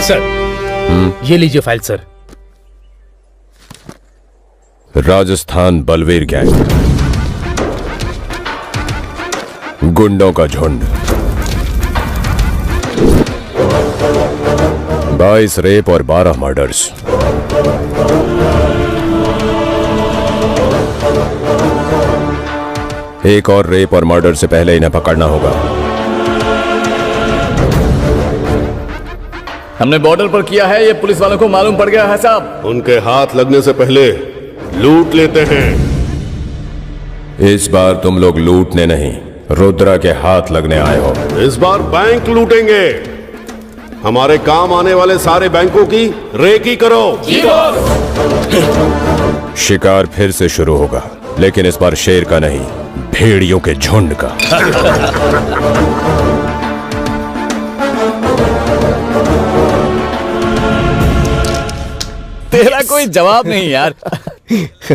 Sir ये लीजिए file sir. Rajasthan Balveer gang, गुंडों का झुंड, 22 रेप और 12 मर्डर्स। एक और रेप और मर्डर से पहले इन्हें पकड़ना होगा। हमने बॉर्डर पर किया है, ये पुलिस वालों को मालूम पड़ गया है साहब। उनके हाथ लगने से पहले लूट लेते हैं। इस बार तुम लोग लूटने नहीं, रुद्रा के हाथ लगने आए हो। इस बार बैंक लूटेंगे। हमारे काम आने वाले सारे बैंकों की रेकी करो। जी बॉस। शिकार फिर से शुरू होगा, लेकिन इस बार शेर का नहीं, भेड़ियों के झुंड का। तेरा कोई जवाब नहीं यार।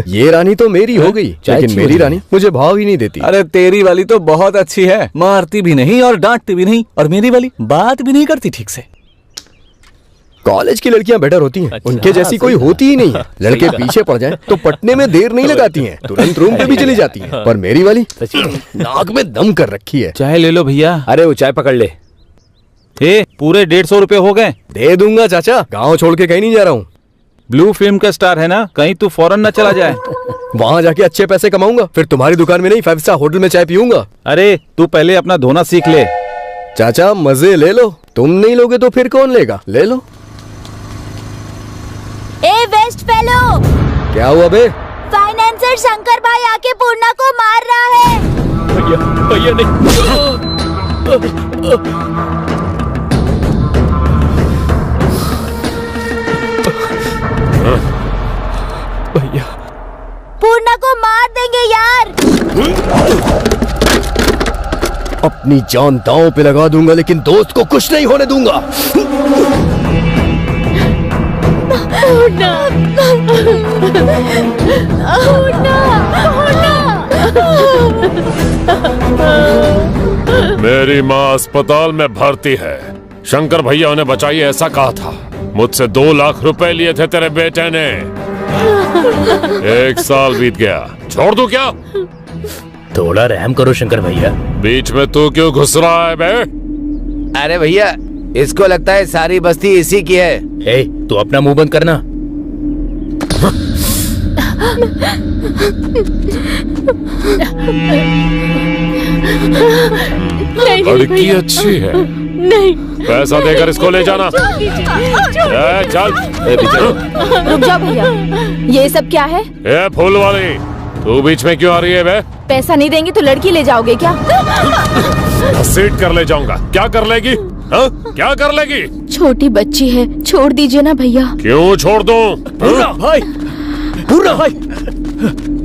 ये रानी तो मेरी हो गई, लेकिन मेरी रानी मुझे भाव ही नहीं देती। अरे तेरी वाली तो बहुत अच्छी है, मारती भी नहीं और डांटती भी नहीं, और मेरी वाली बात भी नहीं करती ठीक से। कॉलेज की लड़कियां बेटर होती हैं, उनके जैसी कोई होती ही नहीं है। लड़के पीछे पड़ जाएं तो पटने में देर नहीं लगाती हैं, तुरंत रूम पे भी चली जाती हैं। पर मेरी वाली नाक में दम कर रखी है। चाय ले लो भैया। अरे वो चाय पकड़ ले। पूरे 150 रुपए हो गए। दे दूंगा चाचा, गाँव छोड़ के कहीं नहीं जा रहा हूँ। ब्लू फिल्म का स्टार है ना, कहीं तू फौरन न चला जाए। वहाँ जाके अच्छे पैसे कमाऊंगा, फिर तुम्हारी दुकान में नहीं 5 स्टार होटल में चाय पीऊंगा। अरे तू पहले अपना धोना सीख ले। चाचा मजे ले लो, तुम नहीं लोगे तो फिर कौन लेगा, ले लो। ए वेस्ट फेलो, क्या हुआ बे? फाइनेंसर शंकर भाई आके पूर्णा को मार रहा है। भैया नहीं। भैया पूर्णा को मार देंगे यार। अपनी जान दांव पे लगा दूंगा, लेकिन दोस्त को कुछ नहीं होने दूंगा। पूर्णा, पूर्णा, मेरी माँ अस्पताल में भर्ती है। शंकर भैया उन्हें बचाइए ऐसा कहा था। मुझसे 2 लाख रुपए लिए थे तेरे बेटे ने। 1 साल बीत गया, छोड़ दूं क्या? थोड़ा रहम करो शंकर भैया। बीच में तू क्यों घुस रहा है बे? अरे भैया, इसको लगता है सारी बस्ती इसी की है। हे, तू अपना मुंह बंद करना। लड़की अच्छी है, नहीं पैसा देकर इसको ले जाना। चल। रुक जाओ भैया, ये सब क्या है? ए फूल वाली, तू बीच में क्यों आ रही है बे? पैसा नहीं देंगे तो लड़की ले जाओगे क्या? सीट कर ले जाऊंगा। क्या कर लेगी? हाँ? क्या कर लेगी? छोटी बच्ची है, छोड़ दीजिए ना भैया। क्यों छोड़ दूं? पूर्णा भाई, पूर्णा भाई,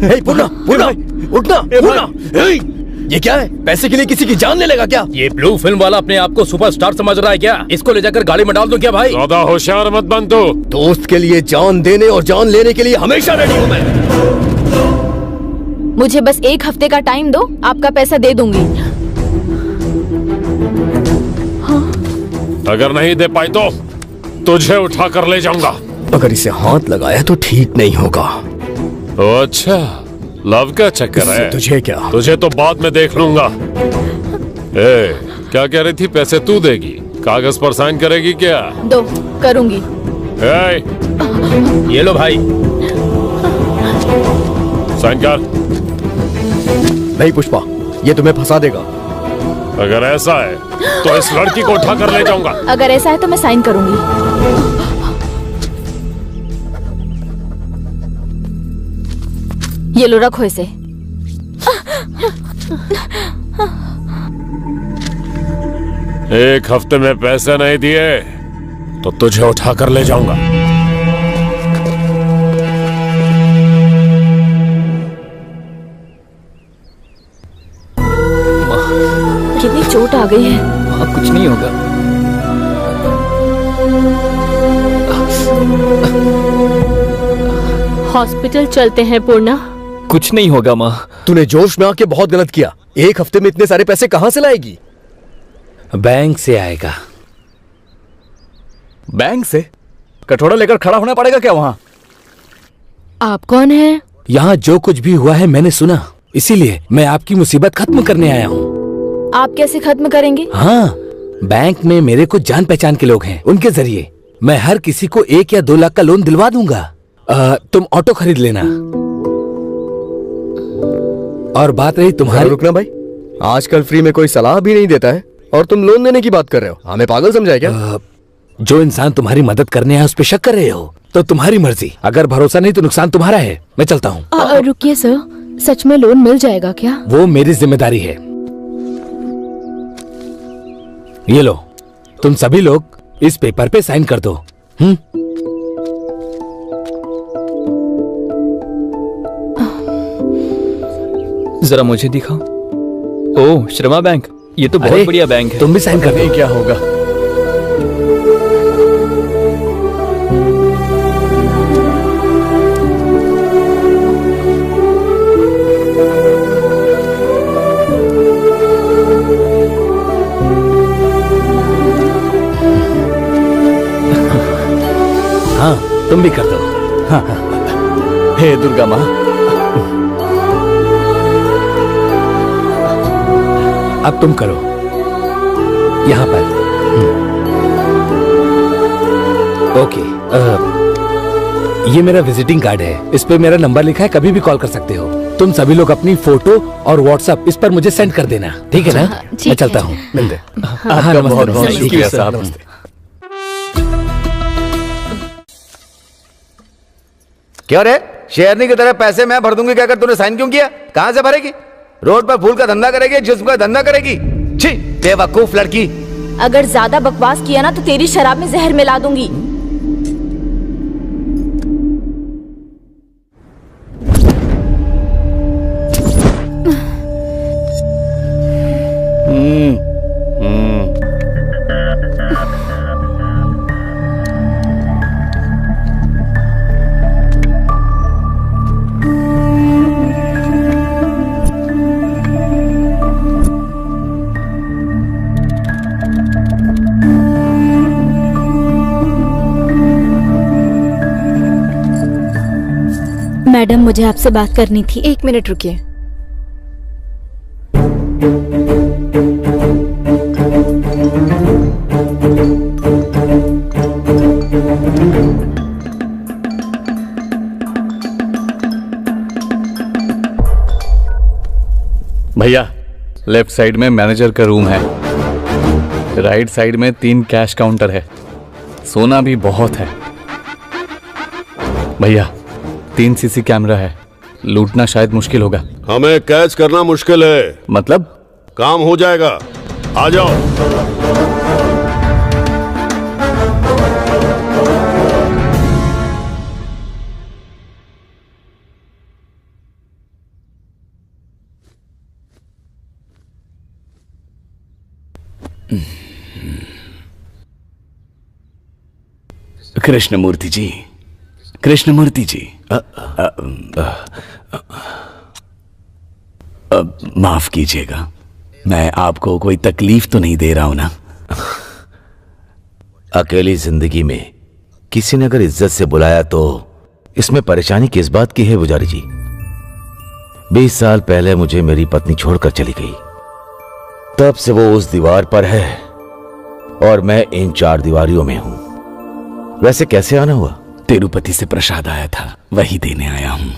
हे पूर्णा, पूर्णा, उठना, पूर्णा। ये क्या है? पैसे के लिए किसी की जान ले लेगा क्या? ये ब्लू फिल्म वाला अपने आप को सुपरस्टार समझ रहा है क्या? इसको ले जाकर गाड़ी में डाल दो क्या भाई? ज्यादा होशियार मत बन तू। दोस्त के लिए जान देने और जान लेने के लिए हमेशा रेडी हूँ मैं। मुझे बस 1 हफ्ते का टाइम दो, आपका पैसा दे दूंगी। अगर नहीं दे पाई तो तुझे उठा कर ले जाऊंगा। अगर इसे हाथ लगाया तो ठीक नहीं होगा। अच्छा, लव का चक्कर है। तुझे क्या? तुझे तो बाद में देख लूंगा। ए, क्या कह रही थी? पैसे तू देगी, कागज पर साइन करेगी क्या? दो, करूंगी। ए, ये लो भाई, साइन कर। नहीं पुष्पा, ये तुम्हें फंसा देगा। अगर ऐसा है तो इस लड़की को उठा कर ले जाऊंगा। अगर ऐसा है तो मैं साइन करूंगी। ये लो, रखो इसे। एक हफ्ते में पैसे नहीं दिए तो तुझे उठा कर ले जाऊंगा। कितनी चोट आ गई है। हाँ, कुछ नहीं होगा। हॉस्पिटल चलते हैं पूर्णा। कुछ नहीं होगा माँ। तूने जोश में आके बहुत गलत किया। 1 हफ्ते में इतने सारे पैसे कहाँ से लाएगी? बैंक से आएगा। बैंक से कटोरा लेकर खड़ा होना पड़ेगा क्या वहाँ? आप कौन हैं? यहाँ जो कुछ भी हुआ है मैंने सुना, इसीलिए मैं आपकी मुसीबत खत्म करने आया हूँ। आप कैसे खत्म करेंगे? हाँ, बैंक में मेरे कुछ जान पहचान के लोग हैं, उनके जरिए मैं हर किसी को 1 या 2 लाख का लोन दिलवा दूंगा। तुम ऑटो खरीद लेना। और बात रही तुम्हारी। रुकना भाई, आजकल फ्री में कोई सलाह भी नहीं देता है और तुम लोन देने की बात कर रहे हो। हमें पागल समझाए क्या? जो इंसान तुम्हारी मदद करने आया उस पे शक कर रहे हो तो तुम्हारी मर्जी। अगर भरोसा नहीं तो नुकसान तुम्हारा है। मैं चलता हूँ। रुकिए सर, सच में लोन मिल जाएगा क्या? वो मेरी जिम्मेदारी है। ये लो, तुम सभी लोग इस पेपर पे साइन कर दो। जरा मुझे दिखाओ। ओह, श्रमा बैंक, ये तो बहुत बढ़िया बैंक है। तुम भी साइन कर दो। क्या होगा? हाँ, तुम भी कर दो। हाँ। हे दुर्गा माँ, अब तुम करो यहाँ पर। ओके, ये मेरा विजिटिंग कार्ड है, इस पे मेरा नंबर लिखा है, कभी भी कॉल कर सकते हो। तुम सभी लोग अपनी फोटो और व्हाट्सएप इस पर मुझे सेंड कर देना, ठीक है ना? मैं चलता हूँ। मिलते। आपका बहुत बहुत शुक्रिया साहब। क्यों रे, शेरनी की तरह पैसे मैं भर दूंगी, क्या कर तूने साइन क्यों किया? कहां से भरेगी? रोड पर फूल का धंधा करेगी, जिस्म का धंधा करेगी? छी, बेवकूफ लड़की। अगर ज्यादा बकवास किया ना तो तेरी शराब में जहर मिला दूंगी। मैडम, मुझे आपसे बात करनी थी। 1 मिनट रुकिए। भैया, लेफ्ट साइड में मैनेजर का रूम है, राइट साइड में 3 कैश काउंटर है, सोना भी बहुत है। भैया, 3 सीसी कैमरा है, लूटना शायद मुश्किल होगा। हमें कैच करना मुश्किल है। मतलब? काम हो जाएगा, आ जाओ। कृष्णमूर्ति जी, कृष्णमूर्ति जी, माफ कीजिएगा, मैं आपको कोई तकलीफ तो नहीं दे रहा हूं ना? अकेली जिंदगी में किसी ने अगर इज्जत से बुलाया तो इसमें परेशानी किस बात की है पुजारी जी? 20 साल पहले मुझे मेरी पत्नी छोड़कर चली गई, तब से वो उस दीवार पर है और मैं इन 4 दीवारियों में हूं। वैसे कैसे आना हुआ? तिरुपति से प्रसाद आया था, वही देने आया हूं।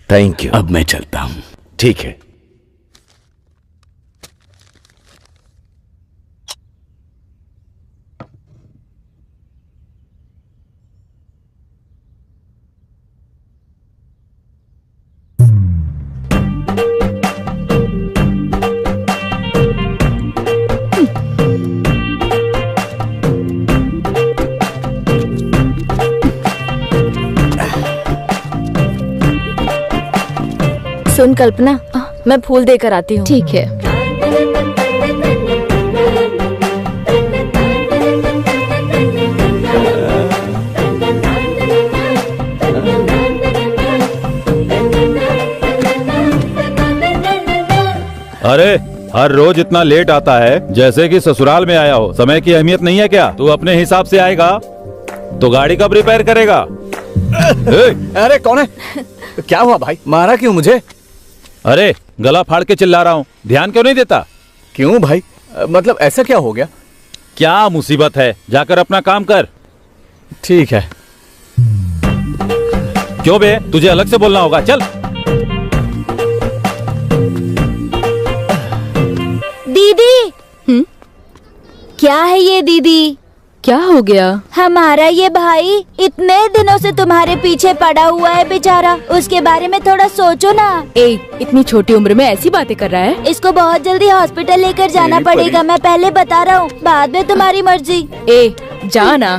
Thank you. अब मैं चलता हूं। ठीक है। सुन कल्पना, मैं फूल देकर आती हूँ। ठीक है। अरे हर रोज इतना लेट आता है जैसे कि ससुराल में आया हो। समय की अहमियत नहीं है क्या? तू अपने हिसाब से आएगा तो गाड़ी कब रिपेयर करेगा? अरे कौन है? क्या हुआ भाई, मारा क्यों मुझे? अरे गला फाड़ के चिल्ला रहा हूँ, ध्यान क्यों नहीं देता? क्यों भाई, मतलब ऐसा क्या हो गया? क्या मुसीबत है, जाकर अपना काम कर। ठीक है। क्यों बे, तुझे अलग से बोलना होगा, चल। दीदी। क्या है ये दीदी? क्या हो गया? हमारा ये भाई इतने दिनों से तुम्हारे पीछे पड़ा हुआ है बेचारा, उसके बारे में थोड़ा सोचो ना। इतनी छोटी उम्र में ऐसी बातें कर रहा है? इसको बहुत जल्दी हॉस्पिटल लेकर जाना पड़ेगा, मैं पहले बता रहा हूँ, बाद में तुम्हारी मर्जी। जा ना।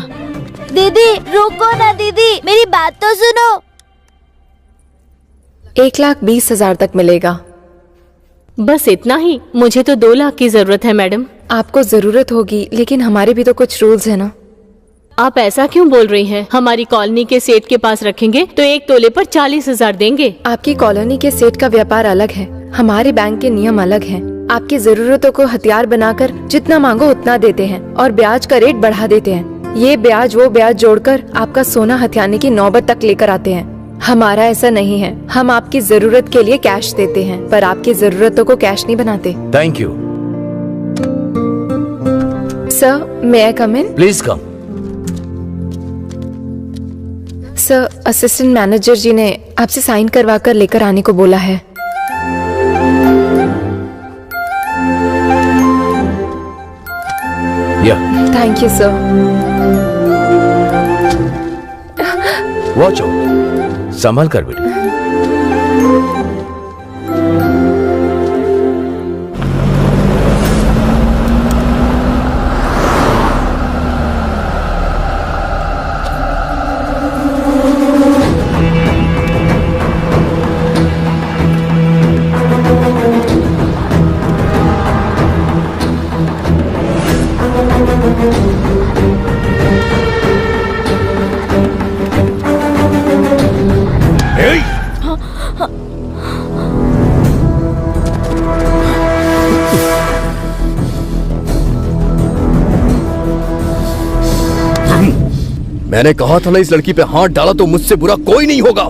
दीदी रुको ना दीदी, मेरी बात तो सुनो। 1,20,000 तक मिलेगा। बस इतना ही? मुझे तो 2 लाख की जरूरत है मैडम। आपको जरूरत होगी, लेकिन हमारे भी तो कुछ रूल्स है ना। आप ऐसा क्यों बोल रही हैं? हमारी कॉलोनी के सेठ के पास रखेंगे तो 1 तोले पर 40,000 देंगे। आपकी कॉलोनी के सेठ का व्यापार अलग है, हमारे बैंक के नियम अलग हैं। आपकी जरूरतों को हथियार बनाकर जितना मांगो उतना देते हैं और ब्याज का रेट बढ़ा देते हैं। ये ब्याज वो ब्याज जोड़कर आपका सोना हथियाने की नौबत तक लेकर आते हैं। हमारा ऐसा नहीं है, हम आपकी जरूरत के लिए कैश देते हैं पर आपकी जरूरतों को कैश नहीं बनाते। Thank you. Sir, may I come in? Please come. Sir, assistant manager ji ने आपसे साइन करवा कर लेकर आने को बोला है। Thank you sir. Watch out, संभल कर बेटी। मैंने कहा था ना, इस लड़की पे हाथ डाला तो मुझसे बुरा कोई नहीं होगा।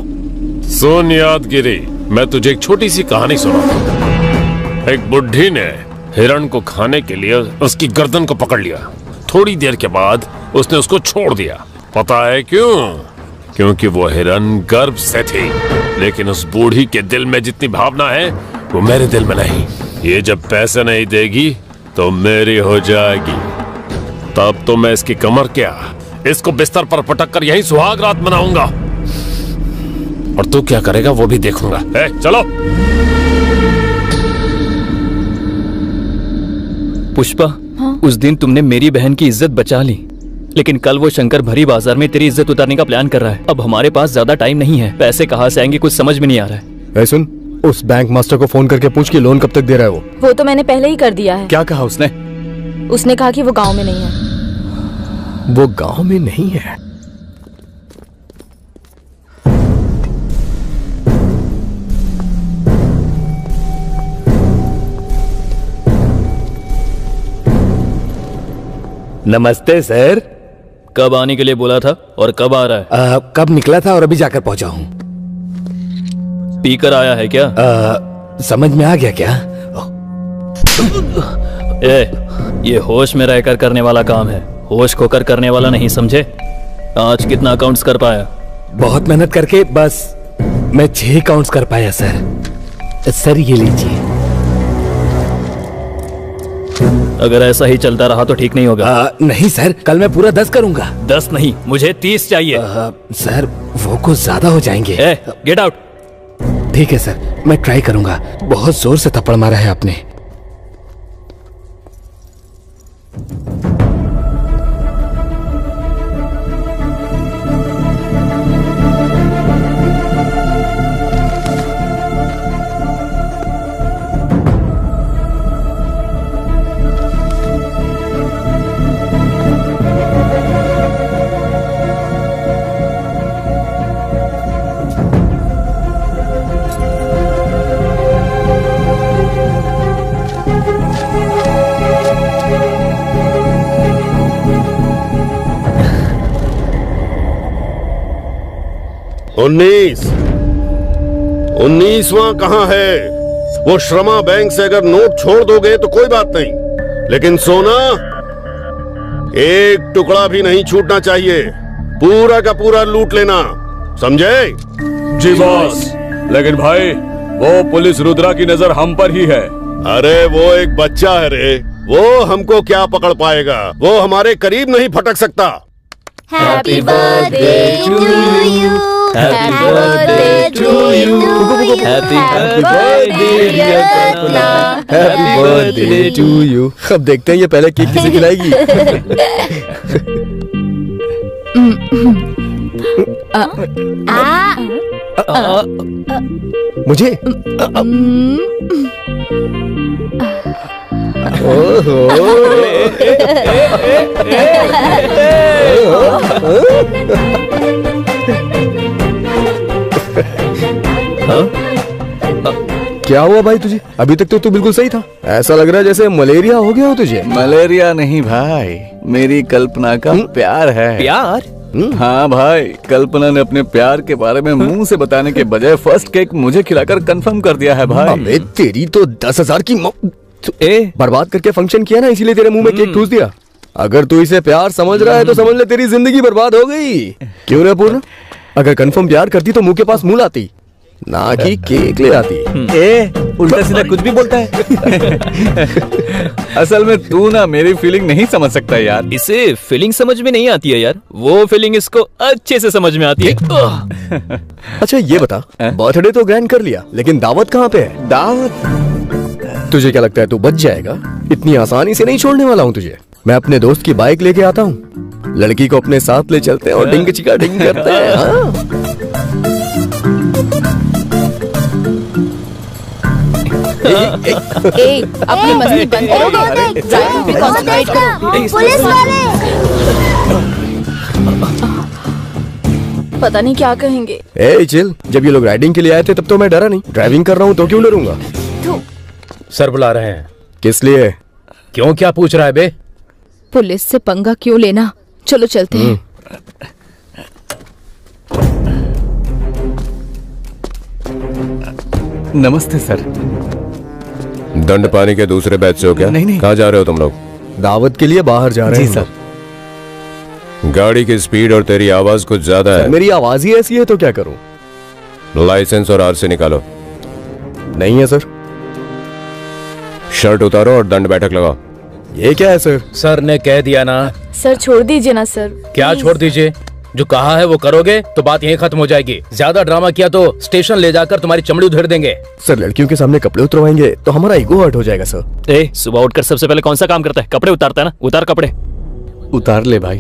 सुन यादगिरी, मैं तुझे एक छोटी सी कहानी सुनाता। एक बुढ़ी ने हिरण को खाने के लिए उसकी गर्दन को पकड़ लिया। थोड़ी देर के बाद उसने उसको छोड़ दिया। पता है क्यों? क्योंकि वो हिरण गर्भ से थी। लेकिन उस बूढ़ी के दिल में जितनी भावना है वो मेरे दिल में नहीं। ये जब पैसे नहीं देगी तो मेरी हो जाएगी। तब तो मैं इसकी कमर क्या, इसको बिस्तर पर पटक कर यही सुहाग रात मनाऊंगा। और तू क्या करेगा वो भी देखूंगा। चलो। पुष्पा, उस दिन तुमने मेरी बहन की इज्जत बचा ली, लेकिन कल वो शंकर भरी बाजार में तेरी इज्जत उतारने का प्लान कर रहा है। अब हमारे पास ज्यादा टाइम नहीं है, पैसे कहाँ से आएंगे कुछ समझ में नहीं आ रहा है। सुन, उस बैंक मास्टर को फोन करके पूछ कि लोन कब तक दे रहा है वो तो मैंने पहले ही कर दिया है। क्या कहा उसने? उसने कहा कि वो गांव में नहीं है। वो गांव में नहीं है? नमस्ते सर। कब आने के लिए बोला था और कब आ रहा है? कब निकला था और अभी जाकर पहुंचा हूं। पीकर आया है क्या? समझ में आ गया क्या? ये होश में रहकर करने वाला काम है, होश खोकर करने वाला नहीं, समझे? आज कितना अकाउंट्स कर पाया? बहुत मेहनत करके बस मैं 6 अकाउंट्स कर पाया सर। सर ये लीजिए। अगर ऐसा ही चलता रहा तो ठीक नहीं होगा। नहीं सर, कल मैं पूरा 10 करूंगा। 10 नहीं, मुझे 30 चाहिए। सर वो कुछ ज्यादा हो जाएंगे। Get out. ठीक है सर, मैं ट्राई करूंगा। बहुत जोर से थप्पड़ मारा है आपने। 19वां कहाँ है? वो श्रमा बैंक से अगर नोट छोड़ दोगे तो कोई बात नहीं, लेकिन सोना एक टुकड़ा भी नहीं छूटना चाहिए। पूरा का पूरा लूट लेना, समझे? जी बॉस। लेकिन भाई वो पुलिस रुद्रा की नजर हम पर ही है। अरे वो एक बच्चा है रे, वो हमको क्या पकड़ पाएगा? वो हमारे करीब नहीं फटक सकता। Happy birthday to you, happy birthday to you, happy birthday Ratna, happy birthday to you. अब देखते हैं ये पहले केक किसे खिलाएगी। मुझे क्या हुआ भाई तुझे? अभी तक तो तू बिल्कुल सही था। ऐसा लग रहा है जैसे मलेरिया हो गया हो तुझे। मलेरिया नहीं भाई, मेरी कल्पना का प्यार है। प्यार? हाँ भाई, कल्पना ने अपने प्यार के बारे में मुंह से बताने के बजाय फर्स्ट केक मुझे खिलाकर कंफर्म कर दिया है भाई। अबे तेरी तो 10,000 की बर्बाद करके फंक्शन किया ना, इसीलिए तेरे मुंह में केक ठूस दिया। अगर तू इसे प्यार समझ रहा है तो समझ ले तेरी जिंदगी बर्बाद हो गई। क्यों रे पूर्ण? अगर कंफर्म प्यार करती तो मुंह के पास मुंह लाती, ना कि केक ले आती। उल्टा सीधा कुछ भी बोलता है। असल में तू ना मेरी फीलिंग नहीं समझ सकता यार। इसे फीलिंग समझ में नहीं आती है यार, वो फीलिंग इसको अच्छे से समझ में आती है। अच्छा ये बता, बर्थडे तो ग्रैंड कर लिया, लेकिन दावत कहाँ पे है? दावत? तुझे क्या लगता है तू बच जाएगा? इतनी आसानी से नहीं छोड़ने वाला हूँ तुझे। मैं अपने दोस्त की बाइक लेके आता हूँ, लड़की को अपने साथ ले चलते हैं और डिंग चिका डिंग करते हैं। हाँ? अपनी मस्ती बंद करो, ड्राइविंग पे कंसंट्रेट करो। पुलिस वाले पता नहीं क्या कहेंगे। ए चिल, जब ये लोग राइडिंग के लिए आए थे तब तो मैं डरा नहीं। ड्राइविंग कर रहा हूँ तो क्यों डरूंगा? सर बुला रहे हैं। किस लिए? क्यों, क्या पूछ रहा है बे? पुलिस से पंगा क्यों लेना, चलो चलते हैं। नमस्ते सर। दंड पानी के दूसरे बैच से हो क्या? नहीं। कहाँ जा रहे हो तुम लोग? दावत के लिए बाहर जा रहे हैं। जी सर। गाड़ी की स्पीड और तेरी आवाज कुछ ज्यादा है। मेरी आवाज ही ऐसी है तो क्या करूं? लाइसेंस और आरसी निकालो। नहीं है सर। शर्ट उतारो और दंड बैठक लगाओ। ये क्या है सर? सर ने कह दिया ना। सर छोड़ दीजिए ना सर। क्या छोड़ दीजिए? जो कहा है वो करोगे तो बात यहीं खत्म हो जाएगी। ज्यादा ड्रामा किया तो स्टेशन ले जाकर तुम्हारी चमड़ी उधेड़ देंगे। सर लड़कियों के सामने कपड़े उतरवाएंगे तो हमारा ईगो हर्ट हो जाएगा सर। सुबह उठकर सबसे पहले कौन सा काम करता है? कपड़े उतारता है ना, उतार कपड़े। उतार ले भाई।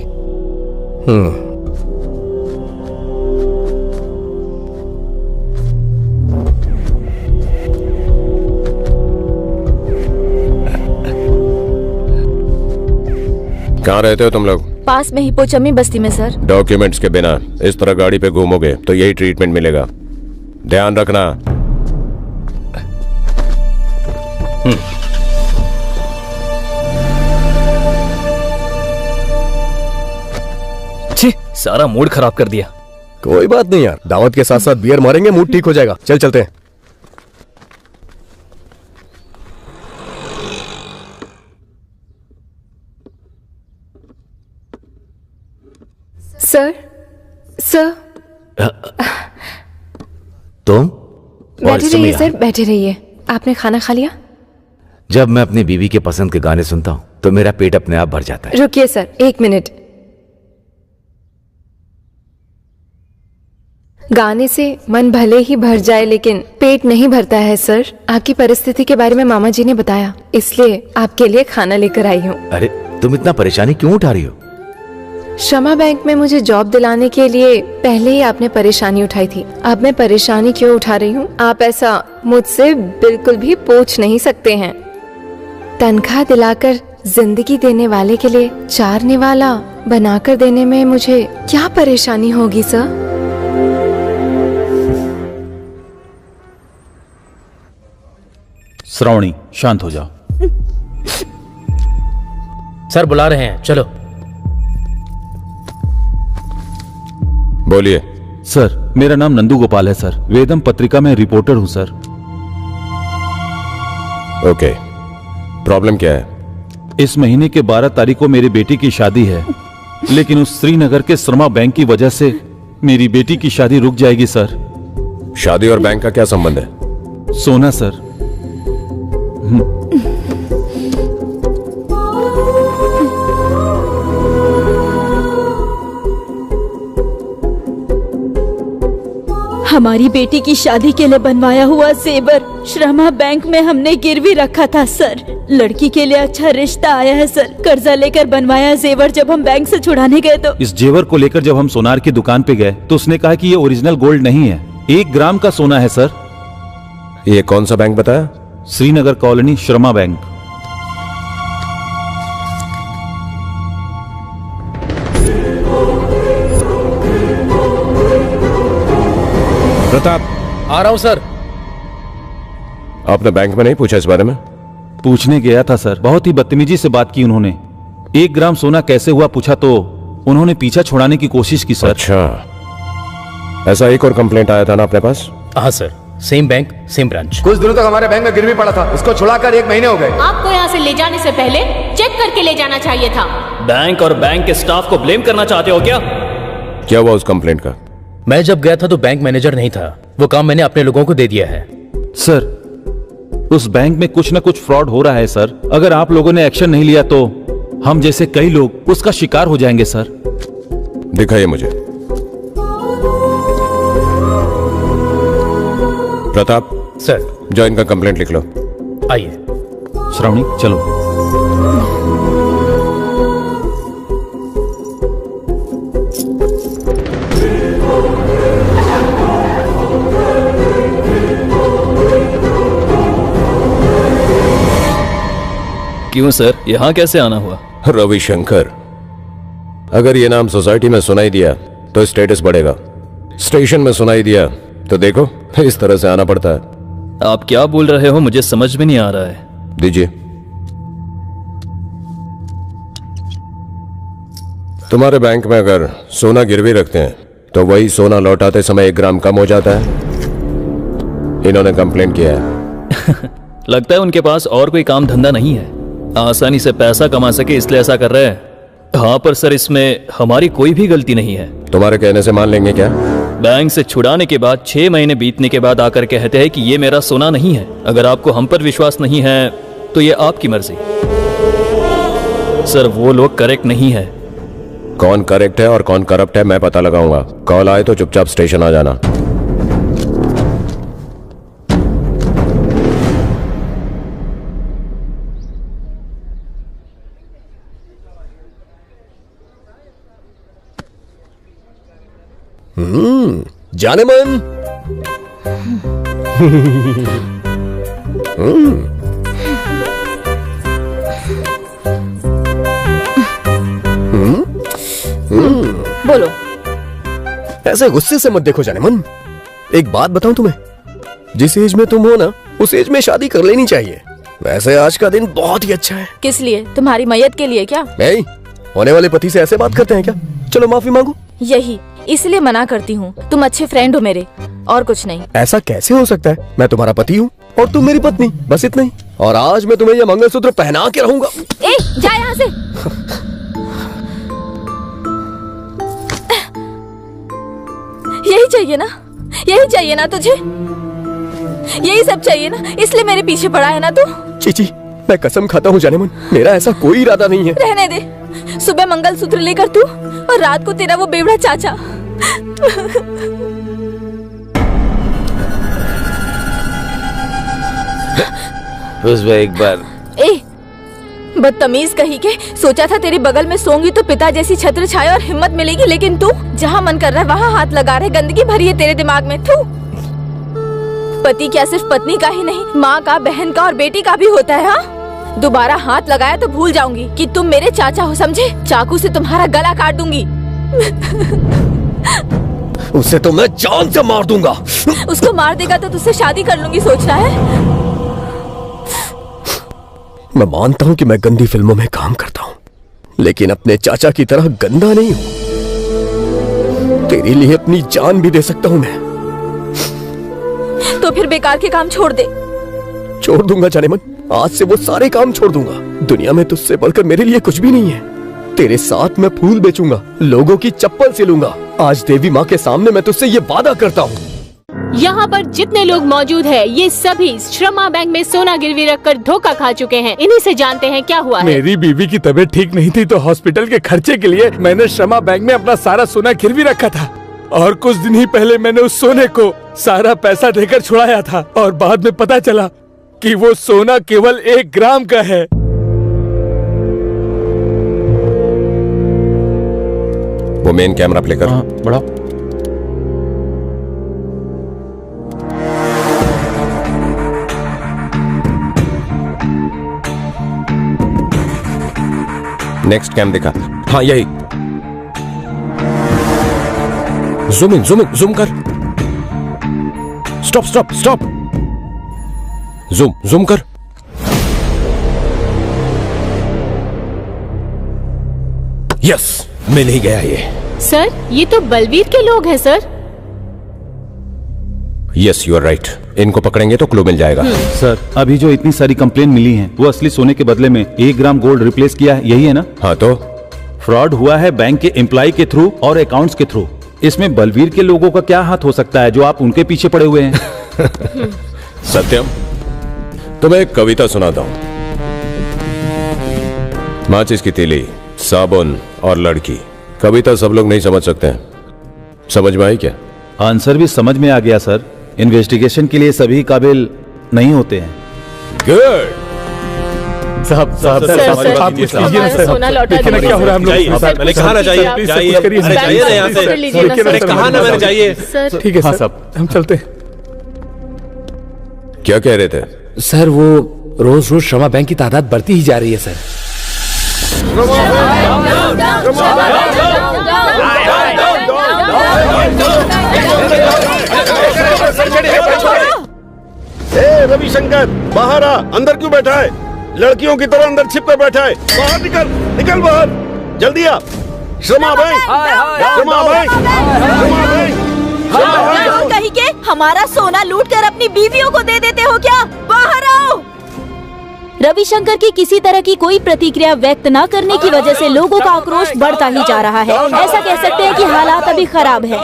कहाँ रहते हो तुम लोग? पास में ही पोचमी बस्ती में सर। डॉक्यूमेंट्स के बिना इस तरह गाड़ी पे घूमोगे तो यही ट्रीटमेंट मिलेगा, ध्यान रखना। सारा मूड खराब कर दिया। कोई बात नहीं यार, दावत के साथ साथ बियर मारेंगे, मूड ठीक हो जाएगा। चल चलते हैं। सर तुम? बैठे रहिए सर, बैठे रहिए। आपने खाना खा लिया? जब मैं अपनी बीवी के पसंद के गाने सुनता हूँ तो मेरा पेट अपने आप भर जाता है। रुकिए सर, 1 मिनट। गाने से मन भले ही भर जाए लेकिन पेट नहीं भरता है सर। आपकी परिस्थिति के बारे में मामा जी ने बताया, इसलिए आपके लिए खाना लेकर आई हूँ। अरे तुम इतना परेशानी क्यों उठा रही हो? श्रमा बैंक में मुझे जॉब दिलाने के लिए पहले ही आपने परेशानी उठाई थी। अब मैं परेशानी क्यों उठा रही हूँ आप ऐसा मुझसे बिल्कुल भी पूछ नहीं सकते हैं। तनख्वाह दिलाकर जिंदगी देने वाले के लिए चारने वाला बनाकर देने में मुझे क्या परेशानी होगी सर? श्रावणी शांत हो जाओ। सर बुला रहे हैं, चलो। बोलिए। सर मेरा नाम नंदू गोपाल है सर, वेदम पत्रिका में रिपोर्टर हूँ सर। ओके, प्रॉब्लम क्या है? इस महीने के 12 तारीख को मेरी बेटी की शादी है, लेकिन उस श्रीनगर के श्रमा बैंक की वजह से मेरी बेटी की शादी रुक जाएगी सर। शादी और बैंक का क्या संबंध है? सोना सर। हमारी बेटी की शादी के लिए बनवाया हुआ जेवर श्रमा बैंक में हमने गिरवी रखा था सर। लड़की के लिए अच्छा रिश्ता आया है सर। कर्जा लेकर बनवाया जेवर जब हम बैंक से छुड़ाने गए तो इस जेवर को लेकर जब हम सोनार की दुकान पे गए तो उसने कहा कि ये ओरिजिनल गोल्ड नहीं है, 1 ग्राम का सोना है सर। ये कौन सा बैंक बताया? श्रीनगर कॉलोनी श्रमा बैंक। प्रताप, आ रहा हूं सर। आपने बैंक में नहीं पूछा इस बारे में? पूछने गया था सर, बहुत ही बदतमीजी से बात की उन्होंने। 1 ग्राम सोना कैसे हुआ पूछा तो उन्होंने पीछा छुड़ाने की कोशिश की सर। अच्छा, ऐसा एक और कंप्लेंट आया था ना अपने पास? हाँ sir, same bank same branch. कुछ दिनों तक हमारे बैंक में गिरवी पड़ा था, इसको छुड़ाकर 1 महीने हो गए। आपको यहाँ से ले जाने से पहले चेक करके ले जाना चाहिए था। बैंक और बैंक के स्टाफ को ब्लेम करना चाहते हो क्या? क्या हुआ उस कंप्लेंट का? मैं जब गया था तो बैंक मैनेजर नहीं था, वो काम मैंने अपने लोगों को दे दिया है। सर उस बैंक में कुछ न कुछ फ्रॉड हो रहा है सर। अगर आप लोगों ने एक्शन नहीं लिया तो हम जैसे कई लोग उसका शिकार हो जाएंगे सर। दिखाइए मुझे। प्रताप सर, जो इनका कंप्लेंट लिख लो। आइए। श्रावणी चलो। क्यों सर, यहाँ कैसे आना हुआ? रविशंकर, अगर ये नाम सोसाइटी में सुनाई दिया तो स्टेटस बढ़ेगा, स्टेशन में सुनाई दिया तो देखो इस तरह से आना पड़ता है। आप क्या बोल रहे हो, मुझे समझ में नहीं आ रहा है। दीजिए। तुम्हारे बैंक में अगर सोना गिरवी रखते हैं तो वही सोना लौटाते समय 1 ग्राम कम हो जाता है। इन्होंने कंप्लेन किया है। लगता है उनके पास और कोई काम धंधा नहीं है, आसानी से पैसा कमा सके इसलिए ऐसा कर रहे हैं। हाँ पर सर, इसमें हमारी कोई भी गलती नहीं है। तुम्हारे कहने से मान लेंगे क्या? बैंक से छुड़ाने के बाद 6 महीने बीतने के बाद आकर कहते हैं कि ये मेरा सोना नहीं है। अगर आपको हम पर विश्वास नहीं है तो ये आपकी मर्जी। सर वो लोग करेक्ट नहीं है। कौन करेक्ट है और कौन करप्ट है मैं पता लगाऊंगा। कॉल आए तो चुपचाप स्टेशन आ जाना। जाने मन। बोलो। ऐसे गुस्से से मत देखो जाने मन। एक बात बताऊं तुम्हें, जिस एज में तुम हो ना उस एज में शादी कर लेनी चाहिए। वैसे आज का दिन बहुत ही अच्छा है। किस लिए? तुम्हारी मैयत के लिए क्या? नहीं, होने वाले पति से ऐसे बात करते हैं क्या? चलो माफी मांगो। यही इसलिए मना करती हूँ, तुम अच्छे फ्रेंड हो मेरे, और कुछ नहीं। ऐसा कैसे हो सकता है? मैं तुम्हारा पति हूँ और तुम मेरी पत्नी, बस इतना ही। और आज मैं तुम्हें यह मंगलसूत्र पहना के रहूंगा। ए, जा यहाँ से। यही चाहिए ना, यही चाहिए ना तुझे, यही सब चाहिए ना, इसलिए मेरे पीछे पड़ा है ना तू। चीची, मैं कसम खाता हूँ जाने मन, मेरा ऐसा कोई इरादा नहीं है। रहने दे, सुबह मंगलसूत्र लेकर तू और रात को तेरा वो बेवड़ा चाचा। उस एक बार। ए, बदतमीज कही के, सोचा था तेरे बगल में सोंगी तो पिता जैसी छत्र छाया और हिम्मत मिलेगी, लेकिन तू जहाँ मन कर रहा है वहाँ हाथ लगा रहे। गंदगी भरी है तेरे दिमाग में। तू पति क्या सिर्फ पत्नी का ही नहीं, माँ का, बहन का और बेटी का भी होता है। हाँ, दोबारा हाथ लगाया तो भूल जाऊंगी कि तुम मेरे चाचा हो, समझे? चाकू से तुम्हारा गला काट दूंगी। उसे तो मैं जान से मार दूंगा। उसको मार देगा तो तुझसे शादी कर लूंगी, सोच रहा है? मैं मानता हूँ कि मैं गंदी फिल्मों में काम करता हूँ, लेकिन अपने चाचा की तरह गंदा नहीं हूँ। तेरे लिए अपनी जान भी दे सकता हूँ मैं। तो फिर बेकार के काम छोड़ दे। छोड़ दूंगा जाने मन, आज से वो सारे काम छोड़ दूंगा। दुनिया में तुझसे बढ़कर मेरे लिए कुछ भी नहीं है। तेरे साथ मैं फूल बेचूंगा, लोगों की चप्पल सिलूंगा। आज देवी माँ के सामने मैं तुझसे ये वादा करता हूँ। यहाँ पर जितने लोग मौजूद हैं, ये सभी श्रमा बैंक में सोना गिरवी रखकर धोखा खा चुके हैं। इन्हीं से जानते हैं क्या हुआ है। मेरी बीवी की तबीयत ठीक नहीं थी तो हॉस्पिटल के खर्चे के लिए मैंने श्रमा बैंक में अपना सारा सोना गिरवी रखा था और कुछ दिन ही पहले मैंने उस सोने को सारा पैसा देकर छुड़ाया था और बाद में पता चला कि वो सोना केवल 1 ग्राम का है। वो मेन कैमरा प्ले कर। बढ़ाओ। नेक्स्ट कैम दिखा। हाँ यही। जूम इन, जूम कर। स्टॉप। जूम कर। यस, मिल ही गया ये। सर, ये तो बलवीर के लोग हैं sir. Yes, you are right. इनको पकड़ेंगे तो क्लू मिल जाएगा। सर, अभी जो इतनी सारी कंप्लेन मिली हैं, वो असली सोने के बदले में 1 ग्राम गोल्ड रिप्लेस किया है, यही है ना? हाँ तो फ्रॉड हुआ है बैंक के एम्प्लॉय के थ्रू और अकाउंट्स के थ्रू। इसमें बलवीर के लोगों का क्या हाथ हो सकता है जो आप उनके पीछे पड़े हुए हैं? सत्यम, तुम्हें एक कविता सुनाता हूं। माचिस की तीली, साबुन और लड़की। कविता सब लोग नहीं समझ सकते हैं। समझ में आई क्या? आंसर भी समझ में आ गया सर। इन्वेस्टिगेशन के लिए सभी काबिल नहीं होते हैं। गुड। साहब आप कुछ कीजिए ना सर। सोना लौटा देखिए ना क्या हो रहा है हम लोग। मैंने कहा ना चाहिए, कहा ना मैंने चाहिए। ठीक है सर, साहब हम चलते हैं। क्या कह रहे थे? सर वो रोज रोज श्रमा बैंक की तादाद बढ़ती ही जा रही है सर। रविशंकर, बाहर आ। अंदर क्यों बैठा है? लड़कियों की तरह अंदर छिप कर बैठा है। बाहर निकल बाहर, जल्दी आ। श्रमा बैंक, कहीं के हमारा सोना लूट कर अपनी बीवियों को दे देते हो क्या? बाहर आओ। रविशंकर की किसी तरह की कोई प्रतिक्रिया व्यक्त न करने की वजह से लोगों का आक्रोश बढ़ता ही जा रहा है। ऐसा कह सकते हैं कि हालात अभी खराब है।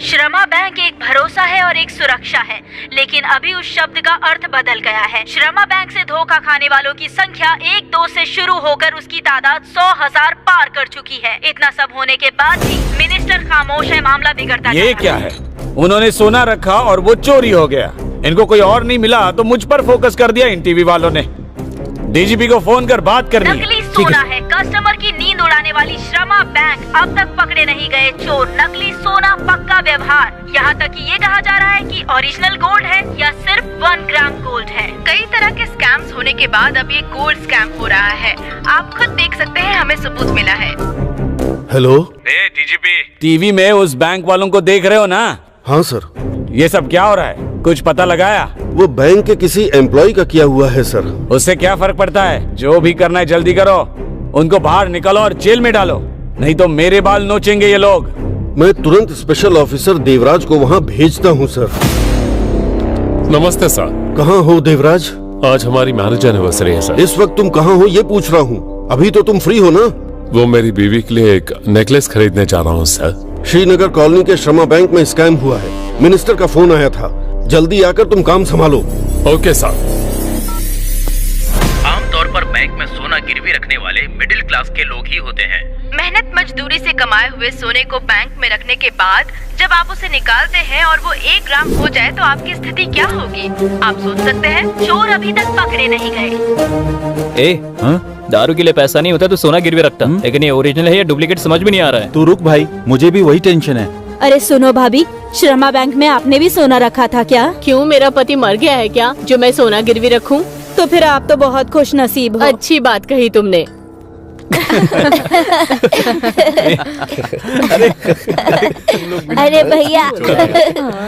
श्रमा बैंक एक भरोसा है और एक सुरक्षा है, लेकिन अभी उस शब्द का अर्थ बदल गया है। श्रमा बैंक से धोखा खाने वालों की संख्या 1-2 से शुरू होकर उसकी तादाद 100,000 पार कर चुकी है। इतना सब होने के बाद भी मिनिस्टर खामोश है, मामला बिगड़ता ये क्या है? उन्होंने सोना रखा और वो चोरी हो गया। इनको कोई और नहीं मिला तो मुझ पर फोकस कर दिया इन टीवी वालों ने। डीजीपी को फोन कर बात करनी है। नकली सोना है, कस्टमर की नींद उड़ाने वाली श्रमा बैंक। अब तक पकड़े नहीं गए चोर। नकली सोना, पक्का व्यवहार। यहाँ तक कि ये कहा जा रहा है कि ओरिजिनल गोल्ड है या सिर्फ 1 ग्राम गोल्ड है। कई तरह के स्कैम्स होने के बाद अब ये गोल्ड स्कैम हो रहा है। आप खुद देख सकते हैं, हमें सबूत मिला है। हेलो डीजीपी, टीवी में उस बैंक वालों को देख रहे हो ना? हाँ सर। ये सब क्या हो रहा है? कुछ पता लगाया? वो बैंक के किसी एम्प्लॉय का किया हुआ है सर। उससे क्या फर्क पड़ता है? जो भी करना है जल्दी करो। उनको बाहर निकालो और जेल में डालो, नहीं तो मेरे बाल नोचेंगे ये लोग। मैं तुरंत स्पेशल ऑफिसर देवराज को वहाँ भेजता हूँ सर। नमस्ते सर। कहाँ हो देवराज? आज हमारी मैरिज एनिवर्सरी है सर। इस वक्त तुम कहाँ हो ये पूछ रहा हूँ। अभी तो तुम फ्री हो ना? वो मेरी बीवी के लिए एक नेकलेस खरीदने जा रहा हूँ सर। श्रीनगर कॉलोनी के श्रमा बैंक में स्कैम हुआ है। मिनिस्टर का फोन आया था। जल्दी आकर तुम काम संभालो। Okay sir. आमतौर पर बैंक में सोना गिरवी रखने वाले मिडिल क्लास के लोग ही होते हैं। मेहनत मजदूरी से कमाए हुए सोने को बैंक में रखने के बाद जब आप उसे निकालते हैं और वो 1 ग्राम हो जाए तो आपकी स्थिति क्या होगी? आप सोच सकते हैं। चोर अभी तक पकड़े नहीं गए। दारू के लिए पैसा नहीं होता तो सोना गिरवी रखता, लेकिन ये ओरिजिनल है या डुप्लीकेट समझ में नहीं आ रहा है। तू रुक भाई, मुझे भी वही टेंशन है। अरे सुनो भाभी, श्रमा बैंक में आपने भी सोना रखा था क्या? क्यों, मेरा पति मर गया है क्या जो मैं सोना गिरवी रखूं? तो फिर आप तो बहुत खुश नसीब हो। अच्छी बात कही तुमने। अरे भैया,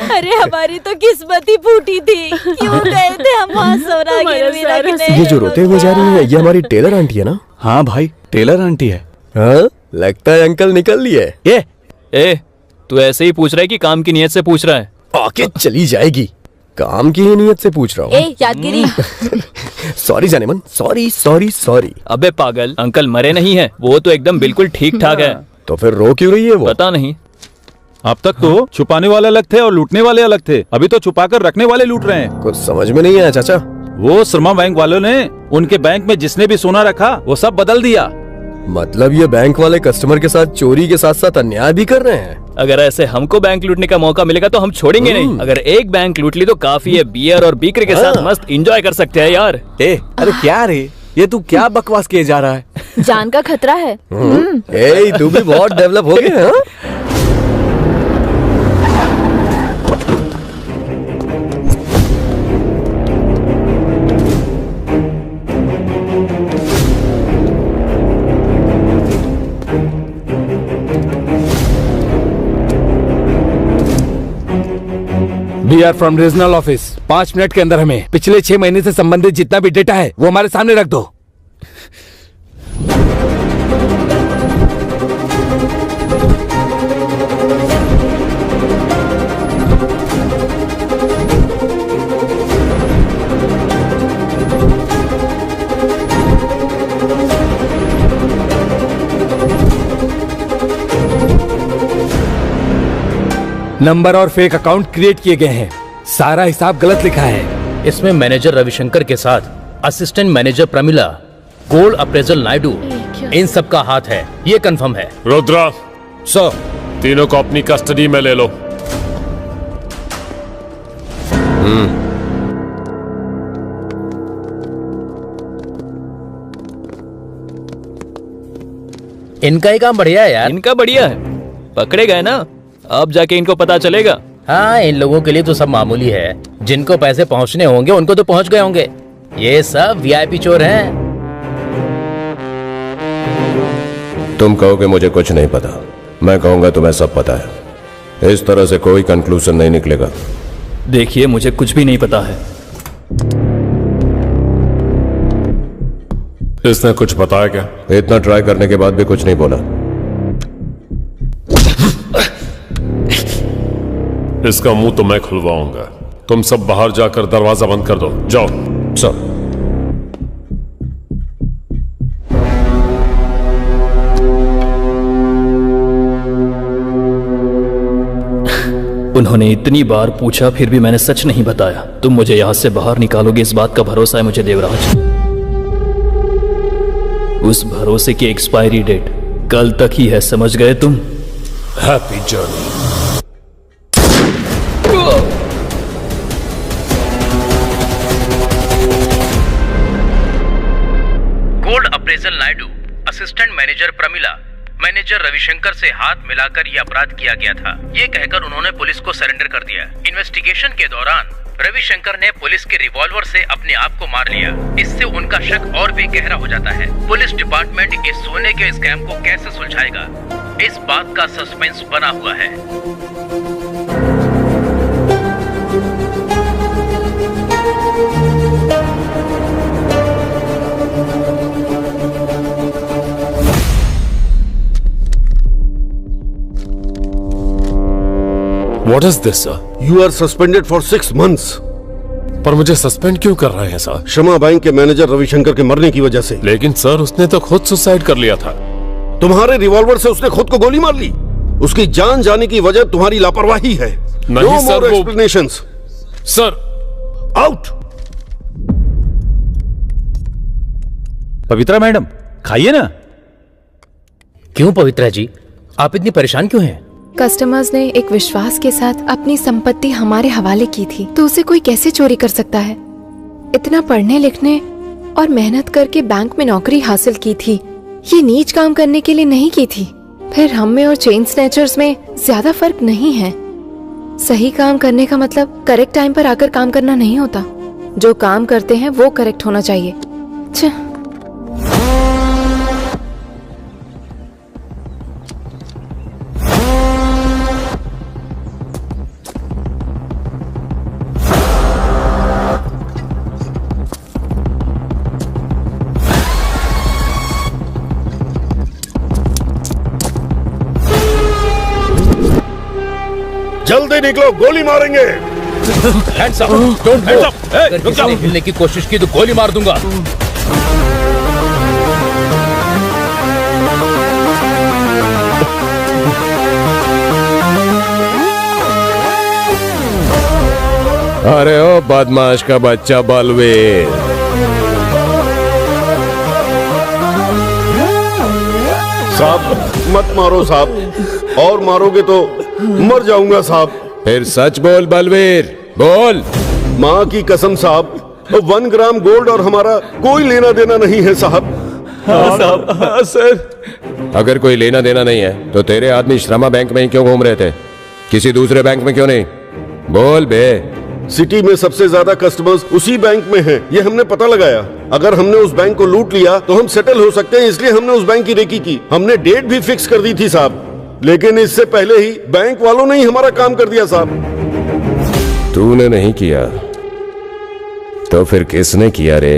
अरे हमारी तो किस्मत ही फूटी थी। क्यों गए थे हम वहाँ सोना गिरवी रखने? ये जो रोते हुए जा रही है ये हमारी टेलर आंटी है ना? हाँ भाई, टेलर आंटी है। हाँ? लगता है अंकल निकल लिए। ए, तू ऐसे ही पूछ रहा है कि काम की नियत से पूछ रहा है? आके चली जाएगी। काम की ही नियत से पूछ रहा हूँ। ए यादगिरी। सॉरी जानेमन, सॉरी। अबे पागल, अंकल मरे नहीं है, वो तो एकदम बिल्कुल ठीक ठाक है। तो फिर रो क्यों रही है वो? पता नहीं। अब तक तो छुपाने वाले अलग थे और लूटने वाले अलग थे, अभी तो छुपाकर रखने वाले लूट रहे हैं। कुछ समझ में नहीं आया चाचा। वो शर्मा बैंक वालों ने उनके बैंक में जिसने भी सोना रखा वो सब बदल दिया। मतलब ये बैंक वाले कस्टमर के साथ चोरी के साथ साथ अन्याय भी कर रहे हैं। अगर ऐसे हमको बैंक लूटने का मौका मिलेगा तो हम छोड़ेंगे नहीं। अगर एक बैंक लूट ली तो काफी है, बियर और बीकर के साथ मस्त एंजॉय कर सकते हैं यार। अरे क्या रे, ये तू क्या बकवास किए जा रहा है? जान का खतरा है। तू भी बहुत डेवलप हो गया। We are from regional office. 5 minute के अंदर हमें पिछले 6 महीने से संबंधित जितना भी डेटा है वो हमारे सामने रख दो। नंबर और फेक अकाउंट क्रिएट किए गए हैं। सारा हिसाब गलत लिखा है। इसमें मैनेजर रविशंकर के साथ assistant manager Pramila, gold appraisal Naidu, इन सब का हाथ है, ये कंफर्म है। रुद्रा सर, तीनों को अपनी कस्टडी में ले लो। इनका ही काम बढ़िया है यार। इनका बढ़िया है, पकड़े गए ना, अब जाके इनको पता चलेगा। हाँ, इन लोगों के लिए तो सब मामूली है। जिनको पैसे पहुंचने होंगे उनको तो पहुंच गए होंगे। ये सब वीआईपी चोर हैं। तुम कहोगे मुझे कुछ नहीं पता, मैं कहूंगा तुम्हें सब पता है। इस तरह से कोई कंक्लूजन नहीं निकलेगा। देखिए, मुझे कुछ भी नहीं पता है। इसने कुछ बताया क्या? इतना ट्राई करने के बाद भी कुछ नहीं बोला। इसका मुंह तो मैं खुलवाऊंगा। तुम सब बाहर जाकर दरवाजा बंद कर दो, जाओ। सर। उन्होंने इतनी बार पूछा फिर भी मैंने सच नहीं बताया। तुम मुझे यहां से बाहर निकालोगे इस बात का भरोसा है मुझे देवराज। उस भरोसे की एक्सपायरी डेट कल तक ही है, समझ गए तुम? Happy journey. Gold appraisal Naidu, assistant manager Pramila, manager Ravishankar से हाथ मिलाकर ये अपराध किया गया था, ये कहकर उन्होंने पुलिस को सरेंडर कर दिया। इन्वेस्टिगेशन के दौरान रविशंकर ने पुलिस के रिवॉल्वर से अपने आप को मार लिया। इससे उनका शक और भी गहरा हो जाता है। पुलिस डिपार्टमेंट इस सोने के स्कैम को कैसे सुलझाएगा, इस बात का सस्पेंस बना हुआ है। What is this, sir? You are suspended for 6 months. पर मुझे सस्पेंड क्यों कर रहे हैं सर? शर्मा बैंक के मैनेजर रविशंकर के मरने की वजह से। लेकिन सर, उसने तो खुद सुसाइड कर लिया था। तुम्हारे रिवॉल्वर से उसने खुद को गोली मार ली। उसकी जान जाने की वजह तुम्हारी लापरवाही है। नहीं No सर, more वो explanations. Sir, out. Pavitra madam, खाइए ना। क्यों पवित्रा जी, आप इतनी परेशान क्यों हैं? कस्टमर्स ने एक विश्वास के साथ अपनी संपत्ति हमारे हवाले की थी, तो उसे कोई कैसे चोरी कर सकता है? इतना पढ़ने लिखने और मेहनत करके बैंक में नौकरी हासिल की थी, ये नीच काम करने के लिए नहीं की थी। फिर हम में और चेन स्नैचर्स में ज्यादा फर्क नहीं है। सही काम करने का मतलब करेक्ट टाइम पर आकर काम करना नहीं होता। जो काम करते हैं वो करेक्ट होना चाहिए। जल्दी निकलो, गोली मारेंगे। Hands up! Don't move! अगर किसी ने हिलने की कोशिश की तो गोली मार दूंगा। अरे ओ बदमाश का बच्चा बलवीर, साहब मत मारो साहब, और मारोगे तो मर जाऊंगा साहब। फिर सच बोल बलवीर, बोल। माँ की कसम साहब, 1 ग्राम गोल्ड और हमारा कोई लेना देना नहीं है साहब। हाँ साहब, हाँ सर। अगर कोई लेना देना नहीं है तो तेरे आदमी श्रमा बैंक में ही क्यों घूम रहे थे, किसी दूसरे बैंक में क्यों नहीं? बोल बे। सिटी में सबसे ज्यादा कस्टमर्स उसी बैंक में हैं, ये हमने पता लगाया। अगर हमने उस बैंक को लूट लिया तो हम सेटल हो सकते हैं, इसलिए हमने उस बैंक की रेकी की। हमने डेट भी फिक्स कर दी थी साहब, लेकिन इससे पहले ही बैंक वालों ने ही हमारा काम कर दिया साहब। तूने नहीं किया तो फिर किसने किया रे?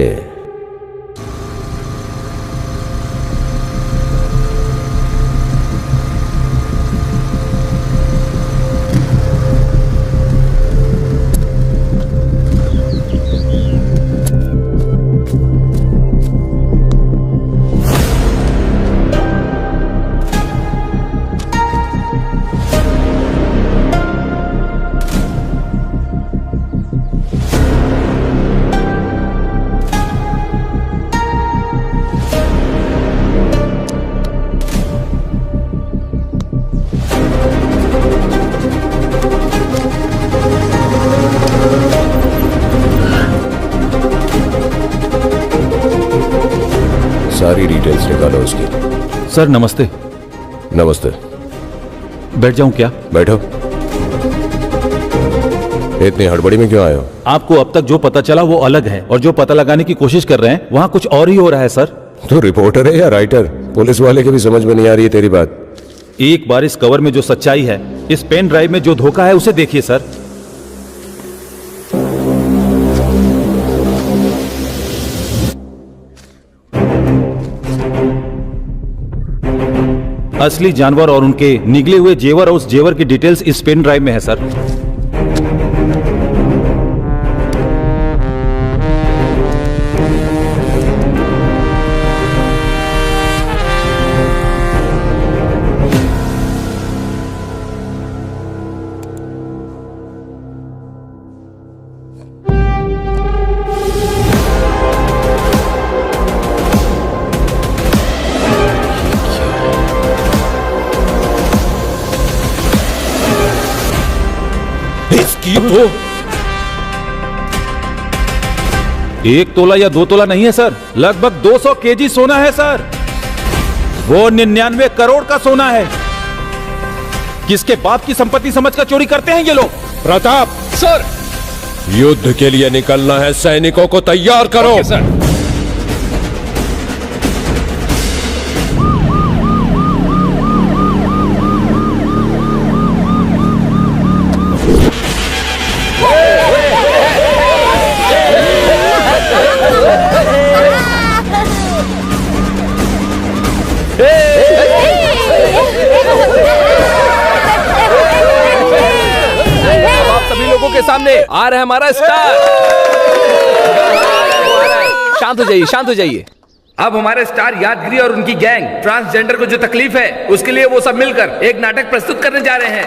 सारी डिटेल्स निकालो उसकी। सर नमस्ते। नमस्ते। बैठ जाऊं क्या? बैठो। इतनी हड़बड़ी में क्यों आए हो? आपको अब तक जो पता चला वो अलग है, और जो पता लगाने की कोशिश कर रहे हैं वहाँ कुछ और ही हो रहा है सर। तू रिपोर्टर है या राइटर? पुलिस वाले के भी समझ में नहीं आ रही है तेरी बात। एक बार इस कवर में जो सच्चाई है, इस पेन ड्राइव में जो धोखा है, उसे देखिए सर। असली जानवर और उनके निगले हुए जेवर और उस जेवर की डिटेल्स इस पेन ड्राइव में है सर। तो 1 तोला या 2 तोला नहीं है सर, लगभग 200 केजी सोना है सर। वो 99 करोड़ का सोना है। किसके बाप की संपत्ति समझकर चोरी करते हैं ये लोग? प्रताप सर, युद्ध के लिए निकलना है, सैनिकों को तैयार करो। सर। के सामने आ रहा है हमारा स्टार। शांत हो जाइए, शांत हो जाइए। अब हमारे स्टार यादगिरी और उनकी गैंग ट्रांसजेंडर को जो तकलीफ है उसके लिए वो सब मिलकर एक नाटक प्रस्तुत करने जा रहे हैं।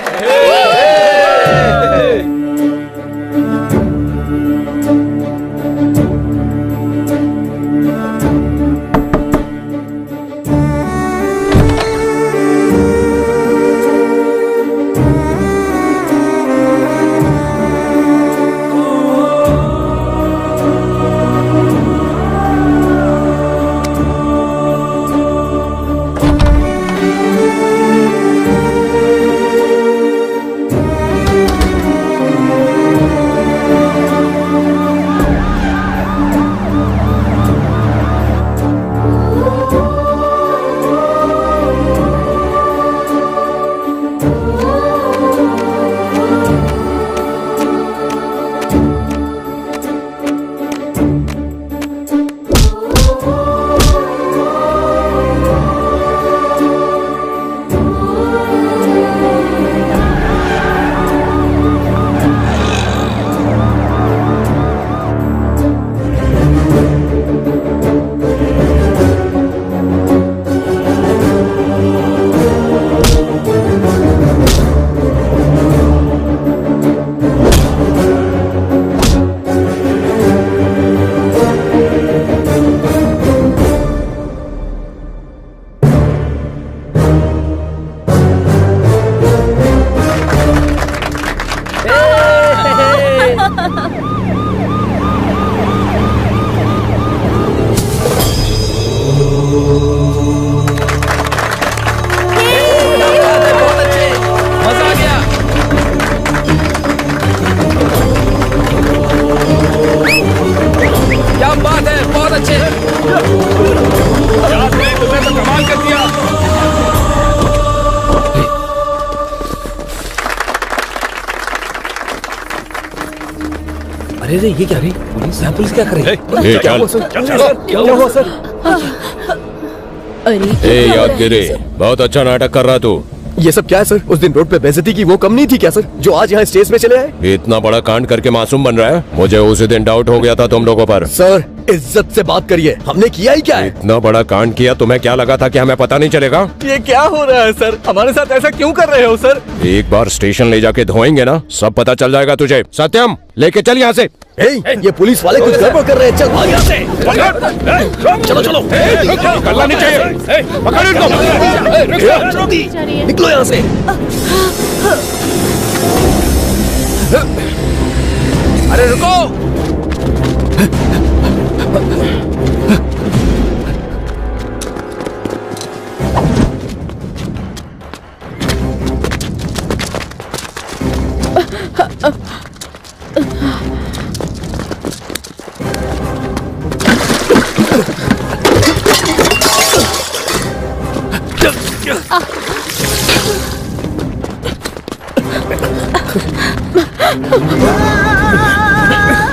अरे रे ये क्या रही पुलिस क्या कर रही है? क्या हुआ सर? क्या हुआ सर? ए यादगिरी, बहुत अच्छा नाटक कर रहा तू। ये सब क्या है सर? उस दिन रोड पे बेइज्जती की वो कम नहीं थी क्या सर, जो आज यहाँ स्टेज पे चले आए? इतना बड़ा कांड करके मासूम बन रहा है। मुझे उसी दिन डाउट हो गया था तुम लोगों पर। सर इज्जत से बात करिए, हमने किया ही क्या है? इतना बड़ा कांड किया, तुम्हें क्या लगा था कि हमें पता नहीं चलेगा? ये क्या हो रहा है सर? हमारे साथ ऐसा क्यों कर रहे हो सर? एक बार स्टेशन ले जाके धोएंगे ना, सब पता चल जाएगा तुझे। सत्यम लेके चल यहाँ से। ये पुलिस वाले कुछ गड़बड़ कर रहे हैं, चल भाग यहाँ से। चलो चलो, निकलना नहीं चाहिए। पकड़ इनको। निकलो यहाँ से। अरे रुको।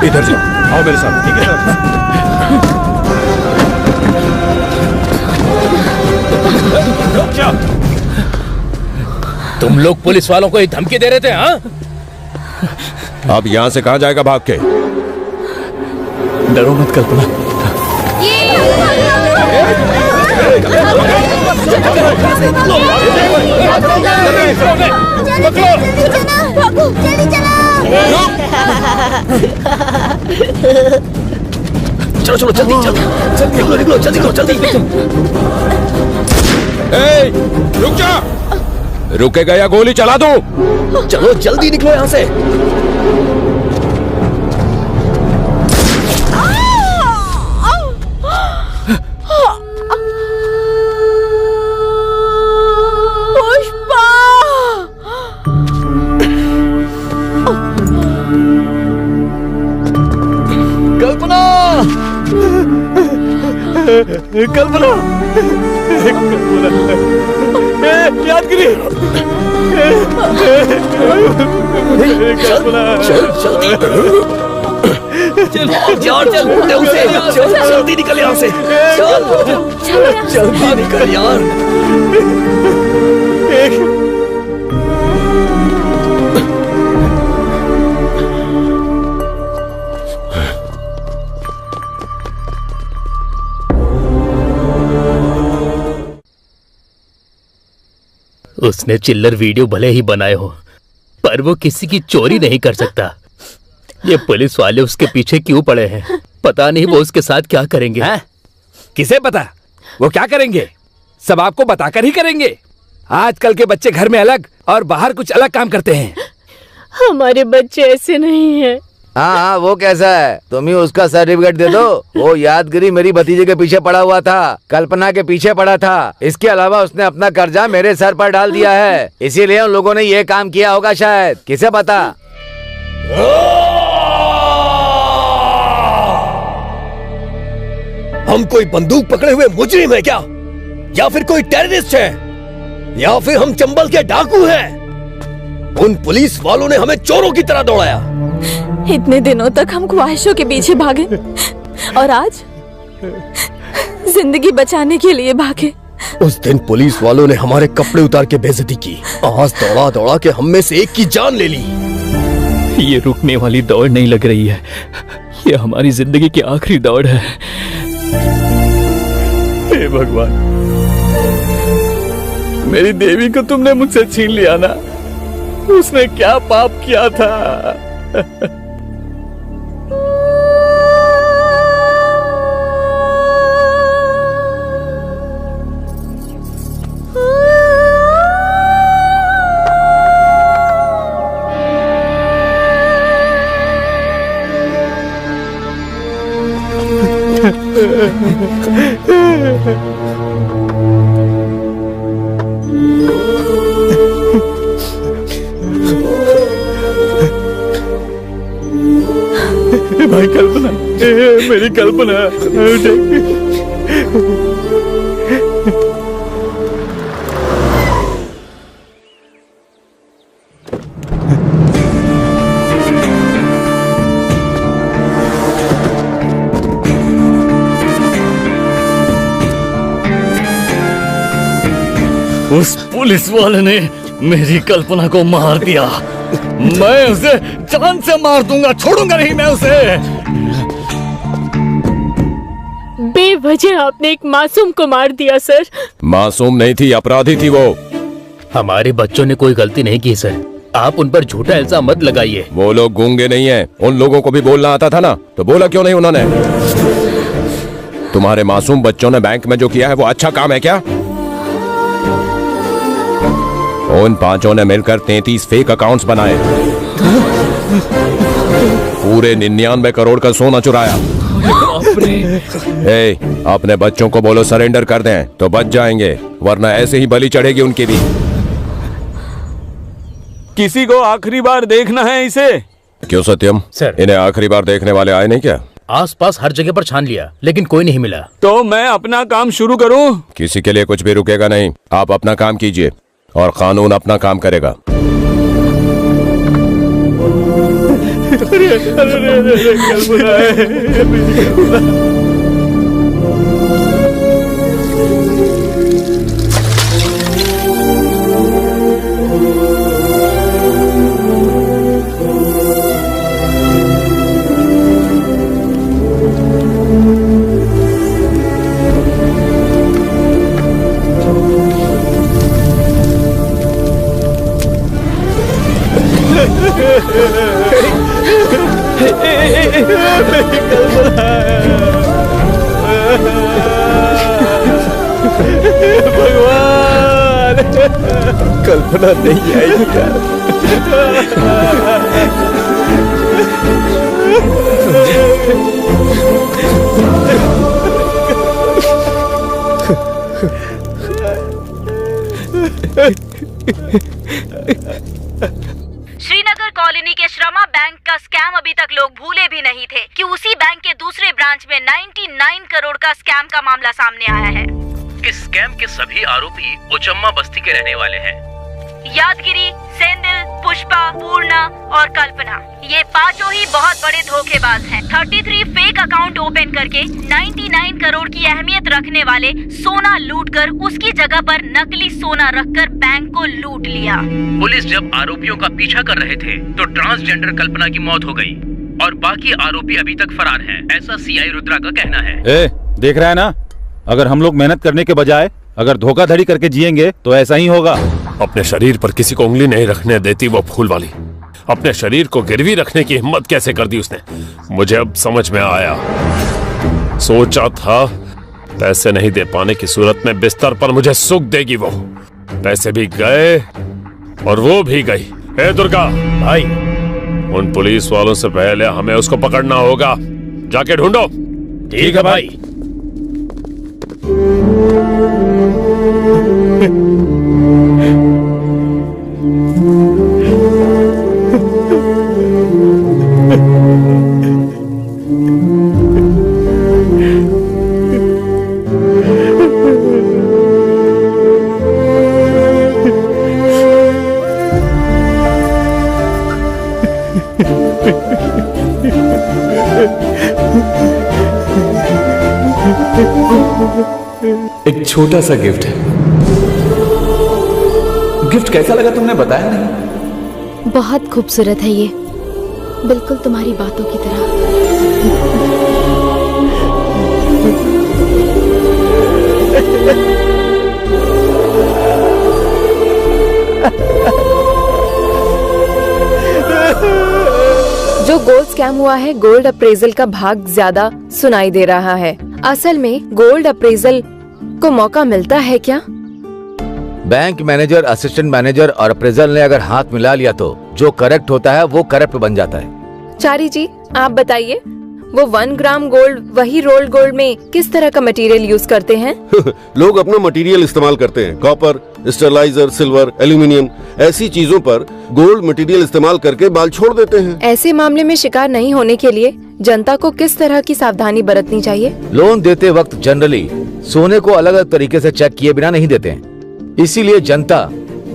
इधर से आओ मेरे साथ। ठीक है सर। तुम लोग पुलिस वालों को ये धमकी दे रहे थे? हाँ, अब यहाँ से कहाँ जाएगा भाग के? डरो मत कल्पना। चलो चलो जल्दी जल्दी निकलो निकलो जल्दी निकलो जल्दी। रुक जा। रुकेगा या गोली चला दूं? चलो जल्दी निकलो यहाँ से। कल्पना, यादगिरी, कल्पना, चल जल्दी निकल यहाँ से। चल जल्दी निकल यार। उसने चिल्लर वीडियो भले ही बनाए हो, पर वो किसी की चोरी नहीं कर सकता। ये पुलिस वाले उसके पीछे क्यों पड़े हैं? पता नहीं वो उसके साथ क्या करेंगे। किसे पता वो क्या करेंगे? सब आपको बताकर ही करेंगे। आजकल के बच्चे घर में अलग और बाहर कुछ अलग काम करते हैं। हमारे बच्चे ऐसे नहीं हैं। हाँ, वो कैसा है? तुम ही उसका सर्टिफिकेट दे दो। वो यादगिरी मेरी भतीजे के पीछे पड़ा हुआ था, कल्पना के पीछे पड़ा था। इसके अलावा उसने अपना कर्जा मेरे सर पर डाल दिया है, इसीलिए उन लोगों ने ये काम किया होगा शायद। किसे पता? हम कोई बंदूक पकड़े हुए मुजरिम है क्या? या फिर कोई टेररिस्ट है? या फिर हम चंबल के डाकू हैं? उन पुलिस वालों ने हमें चोरों की तरह दौड़ाया। इतने दिनों तक हम ख्वाहिशों के पीछे भागे और आज जिंदगी बचाने के लिए भागे। उस दिन पुलिस वालों ने हमारे कपड़े उतार के बेइज्जती की। आज दौड़ा दौड़ा के हम में से एक की जान ले ली। ये रुकने वाली दौड़ नहीं लग रही है, ये हमारी जिंदगी की आखिरी दौड़ है। हे भगवान, मेरी देवी को तुमने मुझसे छीन लिया ना। उसने क्या पाप किया था? भाई कल्पना, मेरी कल्पना, उस पुलिस वाले ने मेरी कल्पना को मार दिया। मैं उसे जान से मार दूंगा, छोड़ूंगा नहीं मैं उसे। बेवजह आपने एक मासूम को मार दिया सर। मासूम नहीं थी, अपराधी थी वो। हमारे बच्चों ने कोई गलती नहीं की सर, आप उन पर झूठा इल्जाम मत लगाइए। वो लोग गूंगे नहीं हैं, उन लोगों को भी बोलना आता था ना, तो बोला क्यों नहीं उन्होंने? तुम्हारे मासूम बच्चों ने बैंक में जो किया है वो अच्छा काम है क्या? उन पांचों ने मिलकर 33 फेक अकाउंट्स बनाए, पूरे 99 करोड़ का सोना चुराया। अपने बच्चों को बोलो सरेंडर कर दें तो बच जाएंगे, वरना ऐसे ही बलि चढ़ेगी उनकी भी। किसी को आखिरी बार देखना है इसे। क्यों सत्यम सर, इन्हें आखिरी बार देखने वाले आए नहीं क्या? आसपास हर जगह पर छान लिया लेकिन कोई नहीं मिला। तो मैं अपना काम शुरू करूं? किसी के लिए कुछ भी रुकेगा नहीं, आप अपना काम कीजिए और कानून अपना काम करेगा। भगवान, कल्पना नहीं आई श्रीनगर कॉलोनी के श्रमा बैंक का स्कैम अभी तक लोग भूले भी नहीं थे कि उसी बैंक के दूसरे ब्रांच में 99 करोड़ का स्कैम का मामला सामने आया है। इस स्कैम के सभी आरोपी उचम्मा बस्ती के रहने वाले हैं। यादगिरी, सेंदिल, पुष्पा, पूर्णा और कल्पना, ये पांचों ही बहुत बड़े धोखेबाज हैं। 33 फेक अकाउंट ओपन करके 99 करोड़ की अहमियत रखने वाले सोना लूटकर उसकी जगह पर नकली सोना रखकर बैंक को लूट लिया। पुलिस जब आरोपियों का पीछा कर रहे थे तो ट्रांसजेंडर कल्पना की मौत हो गई और बाकी आरोपी अभी तक फरार हैं, ऐसा सीआई रुद्रा का कहना है। देख रहा है ना, अगर हम लोग मेहनत करने के बजाय अगर धोखाधड़ी करके जिएंगे तो ऐसा ही होगा। अपने शरीर पर किसी को उंगली नहीं रखने देती वो फूल वाली। अपने शरीर को गिरवी रखने की हिम्मत कैसे कर दी उसने, मुझे अब समझ में आया। सोचा था पैसे नहीं दे पाने की सूरत में बिस्तर पर मुझे सुख देगी वो। पैसे भी गए और वो भी गई। ए दुर्गा भाई, उन पुलिस वालों से पहले हमें उसको पकड़ना होगा, जाके ढूंढो। ठीक है भाई। एक छोटा सा गिफ्ट है। गिफ्ट कैसा लगा तुमने बताया नहीं? बहुत खूबसूरत है ये, बिल्कुल तुम्हारी बातों की तरह। जो गोल्ड स्कैम हुआ है, गोल्ड अप्रेजल का भाग ज्यादा सुनाई दे रहा है। असल में गोल्ड अप्रेजल को मौका मिलता है क्या? बैंक मैनेजर, असिस्टेंट मैनेजर और अप्रेजल ने अगर हाथ मिला लिया तो जो करेक्ट होता है वो करप्ट बन जाता है। चारी जी, आप बताइए, वो 1 ग्राम गोल्ड वही रोल्ड गोल्ड में किस तरह का मटेरियल यूज करते हैं? लोग अपना मटेरियल इस्तेमाल करते हैं। कॉपर, स्टरलाइजर, सिल्वर, एल्यूमिनियम, ऐसी चीजों पर गोल्ड मटेरियल इस्तेमाल करके बाल छोड़ देते हैं। ऐसे मामले में शिकार नहीं होने के लिए जनता को किस तरह की सावधानी बरतनी चाहिए? लोन देते वक्त जनरली सोने को अलग अलग तरीके से चेक किए बिना नहीं देते हैं। इसीलिए जनता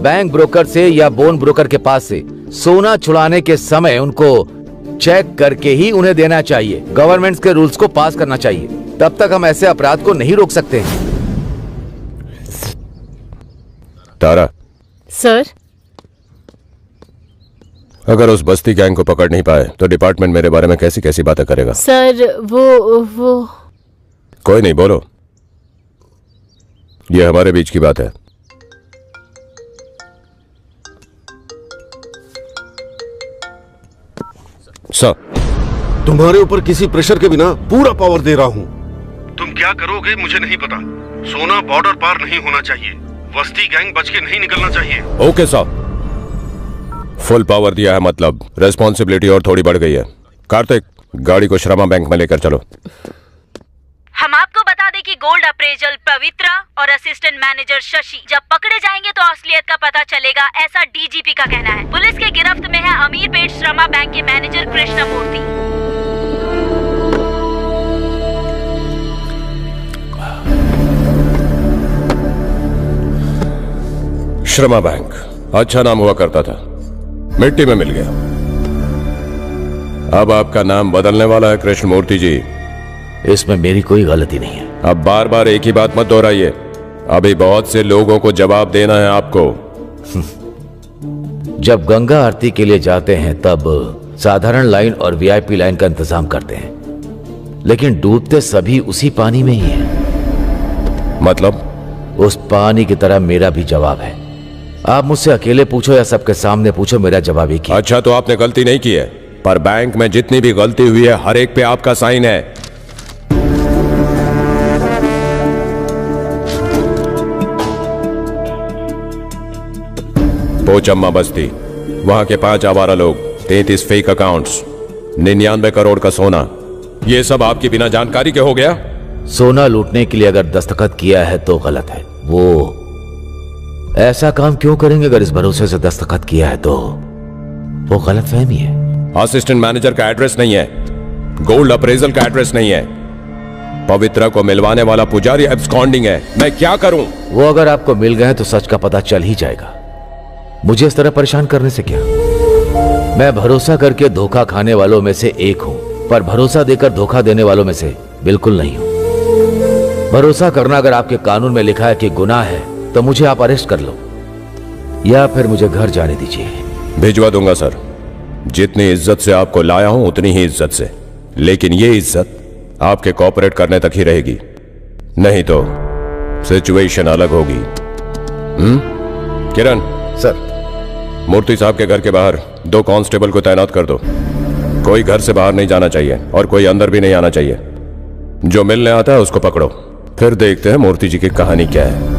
बैंक ब्रोकर से या बोन ब्रोकर के पास से सोना छुड़ाने के समय उनको चेक करके ही उन्हें देना चाहिए। गवर्नमेंट के रूल्स को पास करना चाहिए, तब तक हम ऐसे अपराध को नहीं रोक सकते हैं। तारा, सर। अगर उस बस्ती गैंग को पकड़ नहीं पाए तो डिपार्टमेंट मेरे बारे में कैसी कैसी बातें करेगा। सर वो कोई नहीं, बोलो। ये हमारे बीच की बात है। सर, तुम्हारे ऊपर किसी प्रेशर के बिना पूरा पावर दे रहा हूँ। तुम क्या करोगे मुझे नहीं पता। सोना बॉर्डर पार नहीं होना चाहिए। बस्ती गैंग बच के नहीं निकलना चाहिए। ओके सर, फुल पावर दिया है, मतलब रेस्पॉन्सिबिलिटी और थोड़ी बढ़ गई है। कार्तिक, गाड़ी को श्रमा बैंक में लेकर चलो। हम आपको बता दें कि गोल्ड अप्रेजल पवित्रा और असिस्टेंट मैनेजर शशि जब पकड़े जाएंगे तो असलियत का पता चलेगा, ऐसा डीजीपी का कहना है। पुलिस के गिरफ्त में है अमीरपेट श्रमा बैंक के मैनेजर कृष्णमूर्ति। श्रमा बैंक अच्छा नाम हुआ करता था, मिट्टी में मिल गया। अब आपका नाम बदलने वाला है कृष्णमूर्ति जी। इसमें मेरी कोई गलती नहीं है। अब बार बार एक ही बात मत दोहराइए। अभी बहुत से लोगों को जवाब देना है आपको। जब गंगा आरती के लिए जाते हैं तब साधारण लाइन और वीआईपी लाइन का इंतजाम करते हैं, लेकिन डूबते सभी उसी पानी में ही है। मतलब? उस पानी की तरह मेरा भी जवाब है। आप मुझसे अकेले पूछो या सबके सामने पूछो, मेरा जवाब एक ही। अच्छा, तो आपने गलती नहीं की है, पर बैंक में जितनी भी गलती हुई है हर एक पे आपका साइन है। पोचम्मा बस्ती, वहां के 5 आवारा लोग, 33 फेक अकाउंट्स, 99 करोड़ का सोना, ये सब आपकी बिना जानकारी के हो गया। सोना लूटने के लिए अगर दस्तखत किया है तो गलत है। वो ऐसा काम क्यों करेंगे? अगर इस भरोसे से दस्तखत किया है तो वो गलत फहमी है। असिस्टेंट मैनेजर का एड्रेस नहीं है, गोल्ड अप्रेजल का एड्रेस नहीं है, पवित्रा को मिलवाने वाला पुजारी एब्सकॉन्डिंग है। मैं क्या करूं? वो अगर आपको मिल गए तो सच का पता चल ही जाएगा। मुझे इस तरह परेशान करने से क्या? मैं भरोसा करके धोखा खाने वालों में से एक हूं, पर भरोसा देकर धोखा देने वालों में से बिल्कुल नहीं हूं। भरोसा करना अगर आपके कानून में लिखा है कि गुनाह है तो मुझे आप अरेस्ट कर लो या फिर मुझे घर जाने दीजिए। भिजवा दूंगा सर। जितनी इज्जत से आपको लाया हूं उतनी ही इज्जत से, लेकिन ये इज्जत आपके कॉपरेट करने तक ही रहेगी, नहीं तो सिचुएशन अलग होगी। किरण सर, मूर्ति साहब के घर के बाहर 2 कांस्टेबल को तैनात कर दो। कोई घर से बाहर नहीं जाना चाहिए और कोई अंदर भी नहीं आना चाहिए। जो मिलने आता है उसको पकड़ो, फिर देखते हैं मूर्ति जी की कहानी क्या है।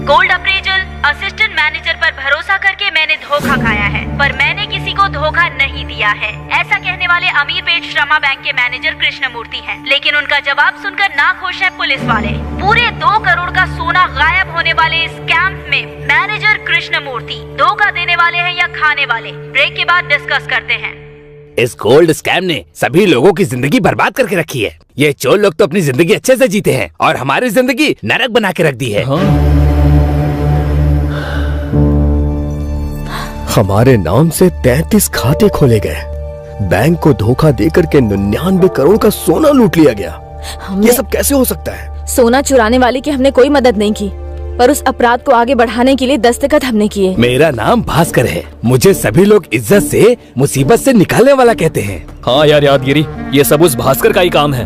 गोल्ड अप्रेजल असिस्टेंट मैनेजर पर भरोसा करके मैंने धोखा खाया है, पर मैंने किसी को धोखा नहीं दिया है, ऐसा कहने वाले अमीरपेट श्रमा बैंक के मैनेजर कृष्णमूर्ति हैं। लेकिन उनका जवाब सुनकर नाखुश है पुलिस वाले। पूरे 2 करोड़ का सोना गायब होने वाले इस कैंप में मैनेजर कृष्णमूर्ति धोखा देने वाले हैं या खाने वाले, ब्रेक के बाद डिस्कस करते हैं। इस गोल्ड स्कैम ने सभी लोगों की जिंदगी बर्बाद करके रखी है। ये चोर लोग तो अपनी जिंदगी अच्छे से जीते हैं और हमारी जिंदगी नरक बना के रख दी है। हमारे नाम से 33 खाते खोले गए, बैंक को धोखा देकर के 99 करोड़ का सोना लूट लिया गया। ये सब कैसे हो सकता है? सोना चुराने वाले की हमने कोई मदद नहीं की, पर उस अपराध को आगे बढ़ाने के लिए दस्तखत हमने किए। मेरा नाम भास्कर है। मुझे सभी लोग इज्जत से मुसीबत से निकालने वाला कहते हैं। हाँ यार यादगिरी, ये सब उस भास्कर का ही काम है।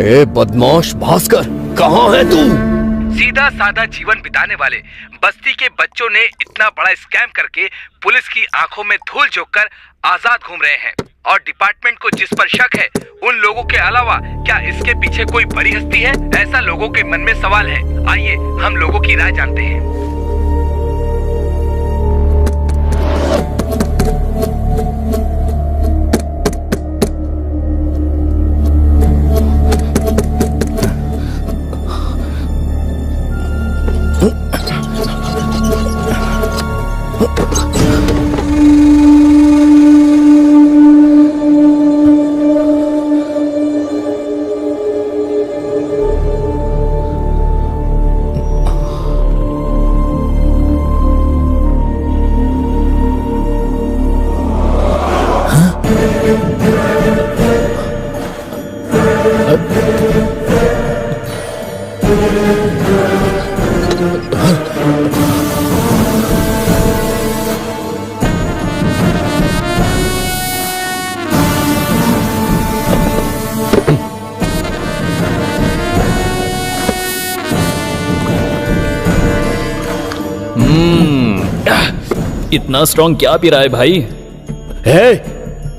ए बदमाश भास्कर, कहाँ है तू? सीधा साधा जीवन बिताने वाले बस्ती के बच्चों ने इतना बड़ा स्कैम करके पुलिस की आंखों में धूल झोंककर आजाद घूम रहे हैं, और डिपार्टमेंट को जिस पर शक है उन लोगों के अलावा क्या इसके पीछे कोई बड़ी हस्ती है? ऐसा लोगों के मन में सवाल है। आइए हम लोगों की राय जानते हैं। इतना स्ट्रॉन्ग क्या पी रहा है भाई? है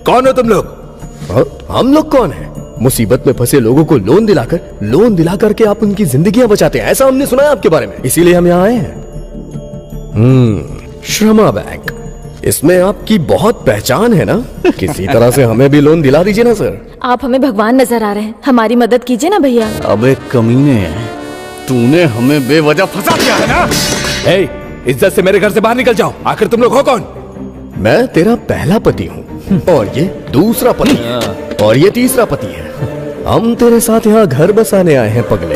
कौन हो तुम लोग? हम लोग कौन है? मुसीबत में फंसे लोगों को लोन दिलाकर के आप उनकी जिंदगियां बचाते हैं, ऐसा हमने सुना है आपके बारे में, इसीलिए हम यहाँ आए हैं। श्रमा बैंक, इसमें आपकी बहुत पहचान है ना? किसी तरह से हमें भी लोन दिला दीजिए ना सर। आप हमें भगवान नजर आ रहे हैं, हमारी मदद कीजिए ना भैया। अबे कमीने, तूने हमें बेवजह फंसा दिया है ना? इज्जत से मेरे घर से बाहर निकल जाओ। आखिर तुम लोग हो कौन? मैं तेरा पहला पति हूँ और ये दूसरा पति है और ये तीसरा पति है। हम तेरे साथ यहाँ घर बसाने आए हैं पगले।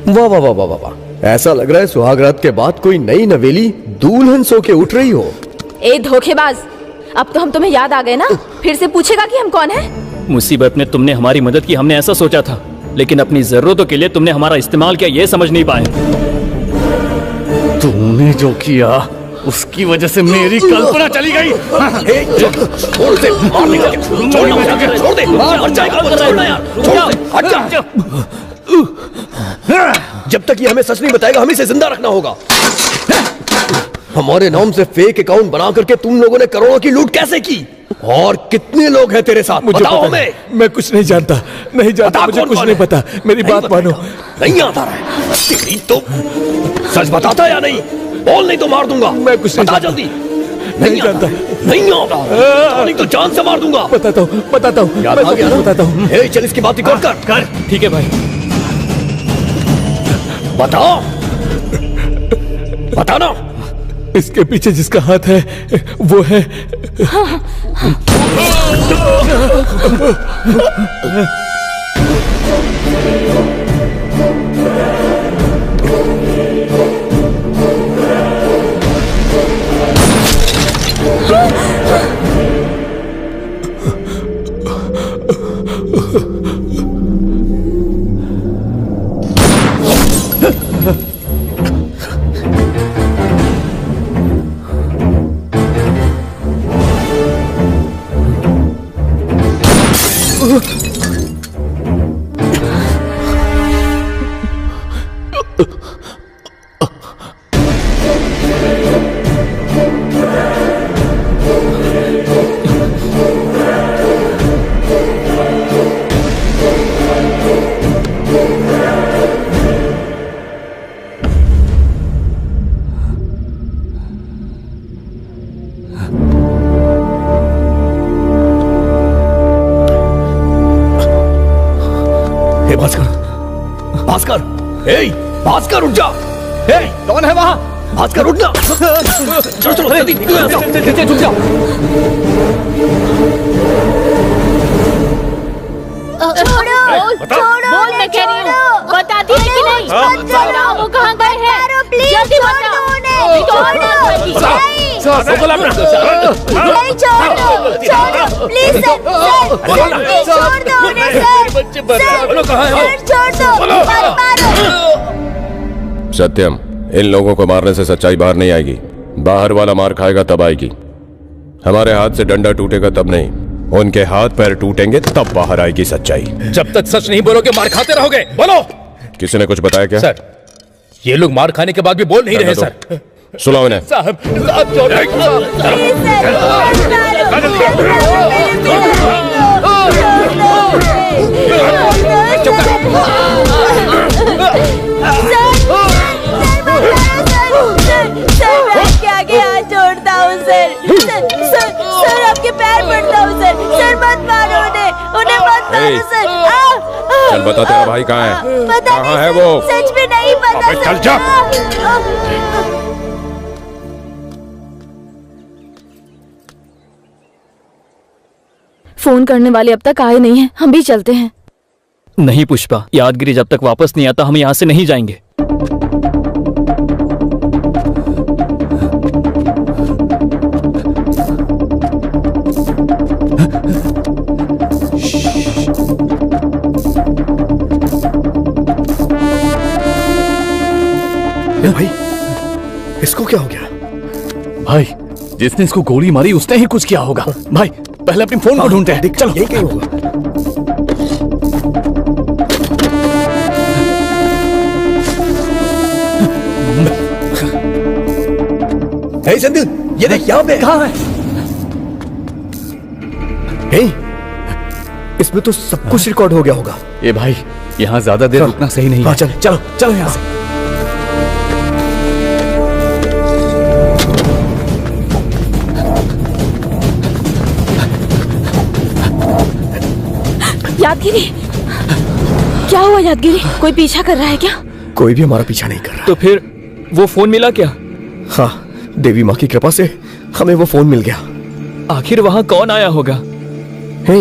वाह वाह वाह वाह वाह, ऐसा लग रहा है सुहागरात के बाद कोई नई नवेली दुल्हन सो के उठ रही हो। ए धोखेबाज, अब तो हम तुम्हें याद आ गए ना? फिर से पूछेगा कि हम कौन हैं? मुसीबत में तुमने हमारी मदद की, हमने ऐसा सोचा था, लेकिन अपनी जरूरतों के लिए तुमने हमारा इस्तेमाल किया, ये समझ नहीं पाए। तूने जो किया उसकी वजह से मेरी कल्पना चली गई। छोड़ दे, छोड़ दे, जब तक ये हमें सच नहीं बताएगा, हमें इसे जिंदा रखना होगा। हमारे नाम से फेक अकाउंट बना करके तुम लोगों ने करोड़ों की लूट कैसे की? और कितने लोग हैं तेरे साथ? बताओ हमें। मैं कुछ नहीं जानता, मुझे कुछ नहीं पता, मेरी बात मानो। नहीं आता रहा है तेरी तो। सच बताता या नहीं? बोल, नहीं तो मार दूंगा। मैं कुछ नहीं जानता, जल्दी। नहीं जानता, नहीं आता, नहीं तो जान से मार दूंगा। बताता हूँ, बताता हूँ, बताता हूँ। चल इसकी बात रिकॉर्ड कर। ठीक है भाई। बताओ, बताना। इसके पीछे जिसका हाथ है वो है भास्कर, उठ जा। कौन है वहाँ? भास्कर, उठना। चलो चलो जल्दी, छुप जाओ। छोड़ो, बोल, मैं कह रही हूँ, बताती है कि नहीं? बताओ वो कहाँ गए हैं? जल्दी बताओ। सत्यम, इन लोगों को मारने से सच्चाई बाहर नहीं आएगी। बाहर वाला मार खाएगा तब आएगी। हमारे हाथ से डंडा टूटेगा तब नहीं, उनके हाथ पैर टूटेंगे तब बाहर आएगी सच्चाई। जब तक सच नहीं बोलोगे मार खाते रहोगे। बोलो। किसी ने कुछ बताया क्या? सर, ये लोग मार खाने के बाद भी बोल नहीं रहे सर। सुनाओ इन्हें। साहब, सर आपके पैर पड़ता हूँ सर मत मारो उन्हें मत मारो सर। चल बता, तेरा भाई कहाँ है? कहाँ है वो? सच में नहीं पता। चल जा। फोन करने वाले अब तक आए नहीं हैं, हम भी चलते हैं। नहीं पुष्पा, यादगिरी जब तक वापस नहीं आता हम यहाँ से नहीं जाएंगे। भाई इसको क्या हो गया? भाई जिसने इसको गोली मारी उसने ही कुछ किया होगा। भाई पहले अपने फोन को ढूंढते हैं। चलो यही कहीं होगा। हे संदिल, ये देख यहाँ पे। कहाँ है? हे, इसमें तो सब कुछ रिकॉर्ड हो गया होगा। ये भाई यहाँ ज्यादा देर रुकना सही नहीं है। चलो चलो चलो यहाँ से। यादगिरी, क्या हुआ यादगिरी? कोई पीछा कर रहा है क्या? कोई भी हमारा पीछा नहीं कर रहा। तो फिर वो फोन मिला क्या? हाँ, देवी माँ की कृपा से हमें वो फोन मिल गया। आखिर वहाँ कौन आया होगा? हे,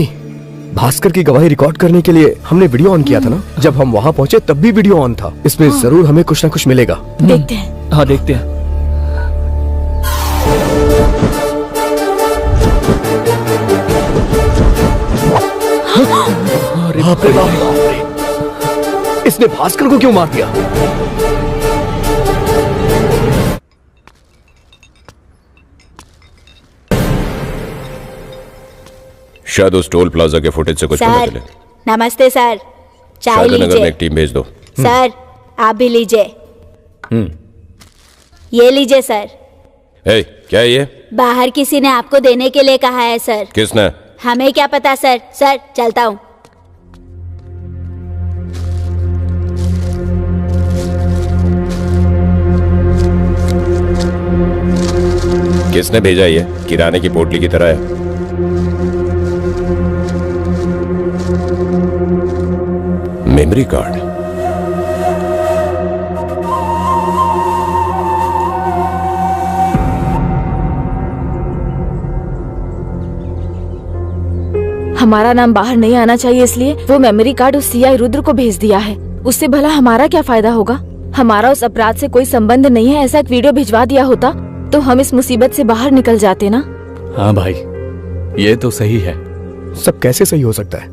भास्कर की गवाही रिकॉर्ड करने के लिए हमने वीडियो ऑन किया था ना। जब हम वहाँ पहुँचे तब भी वीडियो ऑन था। इसमें जरूर हमें कुछ ना कुछ मिलेगा। देखते हैं। हाँ देखते हैं। बाप रे बाप, इसने भास्कर को क्यों मार दिया? शायद उस टोल प्लाजा के फुटेज से कुछ पता चले। नमस्ते सर, चाय शायद नगर में लीजिए। एक टीम भेज दो। सर आप भी लीजिए। ये लीजिए सर। हे, क्या है ये? बाहर किसी ने आपको देने के लिए कहा है सर। किसने? हमें क्या पता सर। सर चलता हूँ। किसने भेजा ये? किराने की पोटली की तरह है। Memory card. हमारा नाम बाहर नहीं आना चाहिए इसलिए वो मेमोरी कार्ड उस सीआई रुद्र को भेज दिया है। उससे भला हमारा क्या फायदा होगा? हमारा उस अपराध से कोई संबंध नहीं है ऐसा एक वीडियो भिजवा दिया होता तो हम इस मुसीबत से बाहर निकल जाते ना। हाँ भाई, ये तो सही है। सब कैसे सही हो सकता है?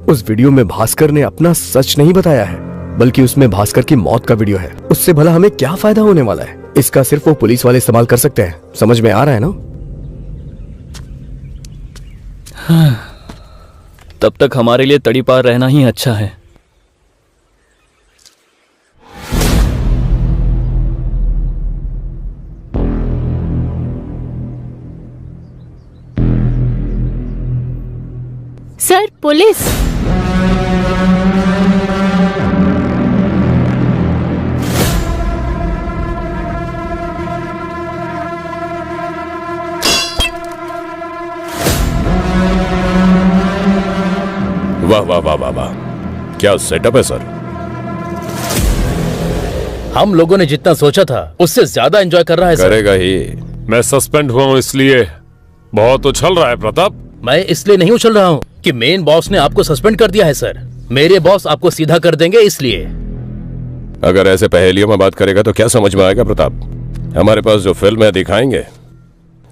उस वीडियो में भास्कर ने अपना सच नहीं बताया है, बल्कि उसमें भास्कर की मौत का वीडियो है। उससे भला हमें क्या फायदा होने वाला है? इसका सिर्फ वो पुलिस वाले इस्तेमाल कर सकते हैं। समझ में आ रहा है ना? हाँ, तब तक हमारे लिए तड़ी पार रहना ही अच्छा है। Sir police. वाह वाह वाह वाह वाह, क्या सेटअप है सर। हम लोगों ने जितना सोचा था उससे ज्यादा एंजॉय कर रहा है सर। करेगा ही। मैं सस्पेंड हुआ हूँ इसलिए बहुत उछल रहा है प्रताप। मैं इसलिए नहीं उछल रहा हूँ कि मेन बॉस ने आपको सस्पेंड कर दिया है सर। मेरे बॉस आपको सीधा कर देंगे इसलिए। अगर ऐसे पहेलियों में बात करेगा तो क्या समझ में आएगा प्रताप? हमारे पास जो फिल्म है दिखाएंगे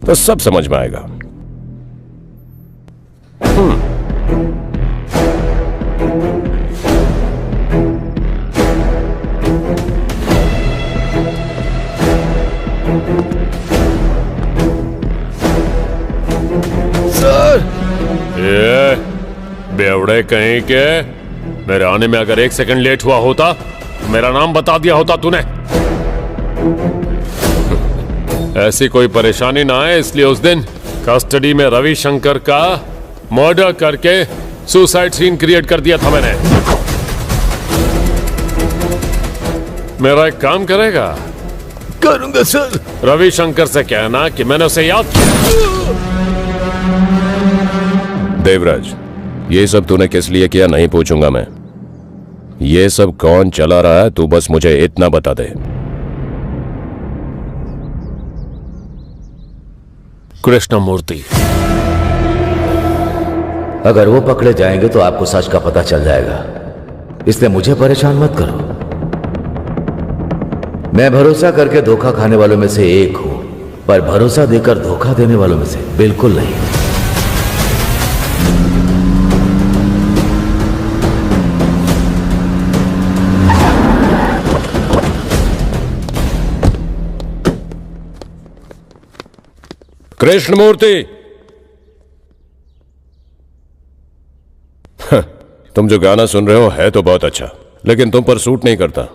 तो सब समझ में आएगा। सर, ये बेवड़े कहीं के, मेरे आने में अगर 1 सेकंड लेट हुआ होता मेरा नाम बता दिया होता तूने। ऐसी कोई परेशानी ना आए इसलिए उस दिन कस्टडी में रविशंकर का मर्डर करके सुसाइड सीन क्रिएट कर दिया था मैंने। मेरा एक काम करेगा? करूंगा सर। रविशंकर से कहना कि मैंने उसे याद किया। देवराज, ये सब तूने किस लिए किया नहीं पूछूंगा मैं। ये सब कौन चला रहा है तू बस मुझे इतना बता दे। कृष्णमूर्ति। अगर वो पकड़े जाएंगे तो आपको सच का पता चल जाएगा, इसलिए मुझे परेशान मत करो। मैं भरोसा करके धोखा खाने वालों में से एक हूं, पर भरोसा देकर धोखा देने वालों में से बिल्कुल नहीं। कृष्णमूर्ति, तुम जो गाना सुन रहे हो है तो बहुत अच्छा, लेकिन तुम पर सूट नहीं करता।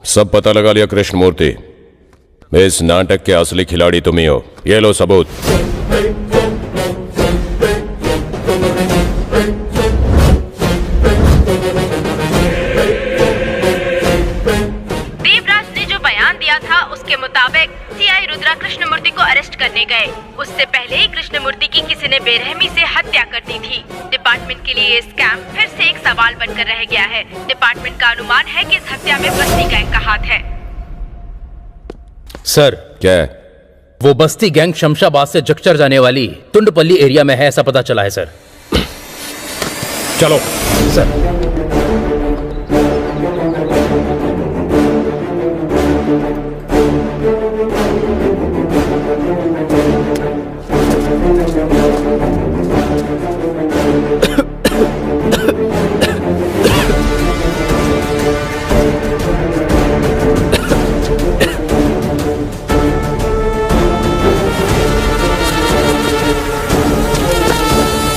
सब पता लगा लिया कृष्णमूर्ति, इस नाटक के असली खिलाड़ी तुम ही हो। ये लो सबूत। देवराज ने जो बयान दिया था उसके मुताबिक सीआई रुद्रा कृष्णमूर्ति को अरेस्ट करने गए। उससे पहले ही कृष्णमूर्ति की किसी ने बेरहमी से हत्या कर दी थी। डिपार्टमेंट के लिए ये स्कैम फिर से एक सवाल बनकर रह गया है। डिपार्टमेंट का अनुमान है कि इस हत्या में बस्ती गैंग का हाथ है। सर, क्या है? वो बस्ती गैंग शमशाबाद से जक्चर जाने वाली तुंडपल्ली एरिया में है, ऐसा पता चला है सर। चलो सर।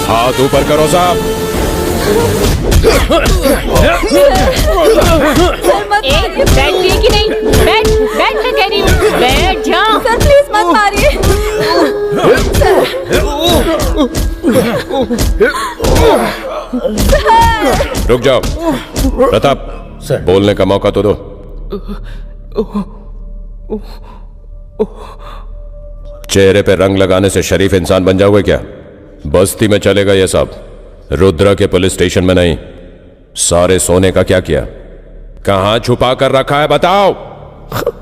हाथ ऊपर करो साहब। बैठिए कि नहीं? बैठ मैं कह रही हूँ, बैठ जाओ। सर प्लीज मत मारिए। रुक जाओ। प्रताप सर, बोलने का मौका तो दो। चेहरे पे रंग लगाने से शरीफ इंसान बन जाओगे क्या? बस्ती में चलेगा ये सब, रुद्रा के पुलिस स्टेशन में नहीं। सारे सोने का क्या किया? कहां छुपा कर रखा है बताओ।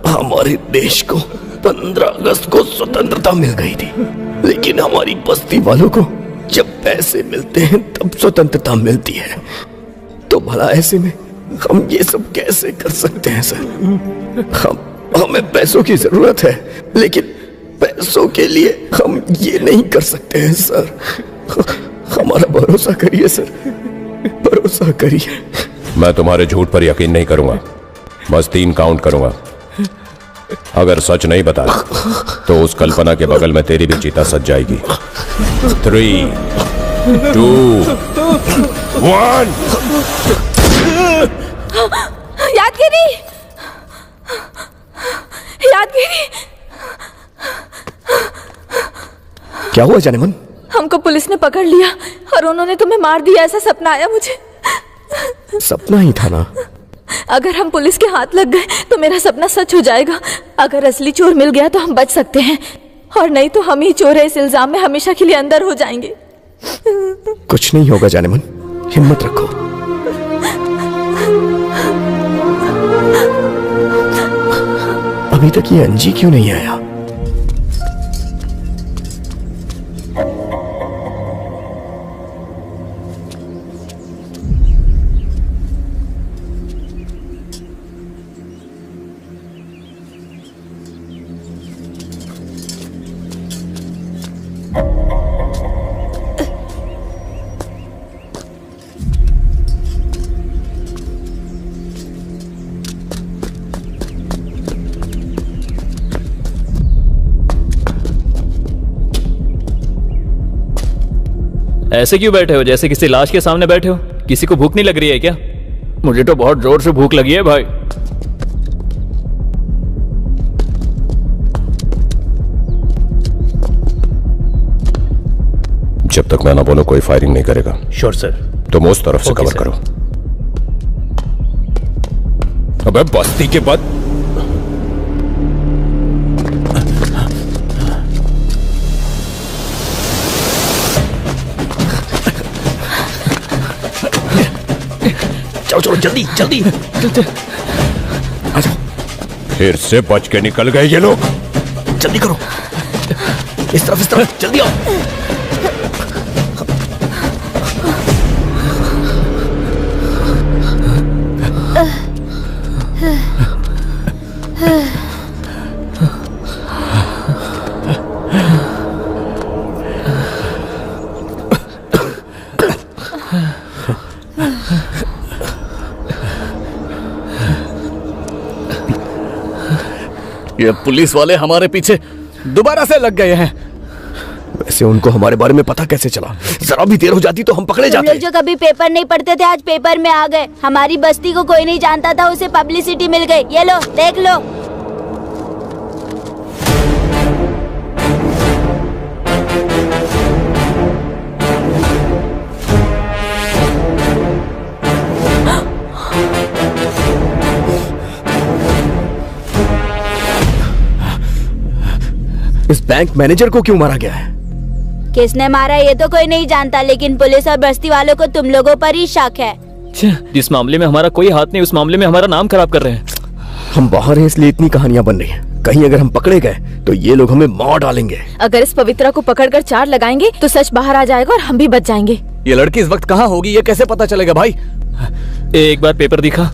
हमारे देश को 15 अगस्त को स्वतंत्रता मिल गई थी, लेकिन हमारी बस्ती वालों को जब पैसे मिलते हैं तब स्वतंत्रता मिलती है। तो भला ऐसे में हम ये सब कैसे कर सकते हैं सर? हमें पैसों की जरूरत है, लेकिन पैसों के लिए हम ये नहीं कर सकते हैं सर। हमारा भरोसा करिए सर, भरोसा करिए। मैं तुम्हारे झूठ पर यकीन नहीं करूंगा, बस 3 काउंट करूंगा। अगर सच नहीं बता तो उस कल्पना के बगल में तेरी भी चीता सज जाएगी। 3, 2, 1। यादगिरी, यादगिरी। क्या हुआ जानेमन? हमको पुलिस ने पकड़ लिया और उन्होंने तुम्हें मार दिया, ऐसा सपना आया मुझे। सपना ही था ना? अगर हम पुलिस के हाथ लग गए तो मेरा सपना सच हो जाएगा। अगर असली चोर मिल गया तो हम बच सकते हैं, और नहीं तो हम ही चोर है इस इल्जाम में हमेशा के लिए अंदर हो जाएंगे। कुछ नहीं होगा जानेमन, हिम्मत रखो। अभी तक ये अंजी क्यों नहीं आया? ऐसे क्यों बैठे हो, जैसे किसी लाश के सामने बैठे हो? किसी को भूख नहीं लग रही है क्या? मुझे तो बहुत जोर से भूख लगी है भाई। जब तक मैं ना बोलूं कोई फायरिंग नहीं करेगा। Sure sir. तुम उस तरफ से कवर करो। अबे बस्ती के बाद चलो जल्दी जल्दी आ जाओ। फिर से बच के निकल गए ये लोग। जल्दी करो, इस तरफ जल्दी आओ। ये पुलिस वाले हमारे पीछे दोबारा से लग गए हैं। वैसे उनको हमारे बारे में पता कैसे चला? जरा भी देर हो जाती तो हम पकड़े तुम जाते। लोग जो कभी पेपर नहीं पढ़ते थे आज पेपर में आ गए। हमारी बस्ती को कोई नहीं जानता था, उसे पब्लिसिटी मिल गई। ये लो देख लो। इस बैंक मैनेजर को क्यों मारा गया है? किसने मारा ये तो कोई नहीं जानता, लेकिन पुलिस और बस्ती वालों को तुम लोगों पर ही शक है। इस मामले में हमारा कोई हाथ नहीं, उस मामले में हमारा नाम खराब कर रहे हैं। हम बाहर हैं इसलिए इतनी कहानियां बन रही हैं। कहीं अगर हम पकड़े गए तो ये लोग हमें मार डालेंगे। अगर इस पवित्रा को पकड़कर 4 लगाएंगे तो सच बाहर आ जाएगा और हम भी बच जाएंगे। ये लड़की इस वक्त कहाँ होगी ये कैसे पता चलेगा भाई? एक बार पेपर दिखा।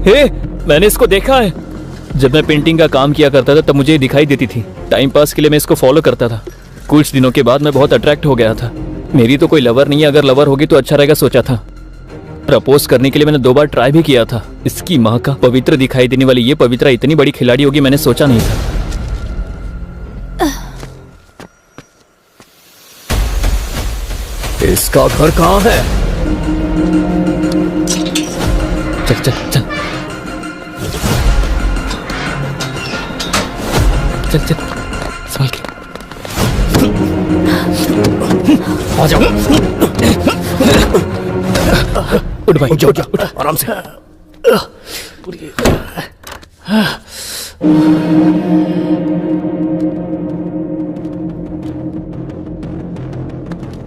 हे, मैंने इसको देखा है। जब मैं पेंटिंग का काम किया करता था तब मुझे दिखाई देती थी। टाइम पास के लिए मैं इसको फॉलो करता था। कुछ दिनों के बाद मैं बहुत अट्रैक्ट हो गया था। मेरी तो कोई लवर नहीं है, अगर लवर होगी तो अच्छा रहेगा सोचा था। प्रपोज करने के लिए मैंने 2 बार ट्राई भी किया था। इसकी माँ का, पवित्र दिखाई देने वाली ये पवित्रा इतनी बड़ी खिलाड़ी होगी मैंने सोचा नहीं था। इसका घर कहाँ है? चल चल चल चल चल संभल के आ जाओ। उठ भाई, उठ आराम से।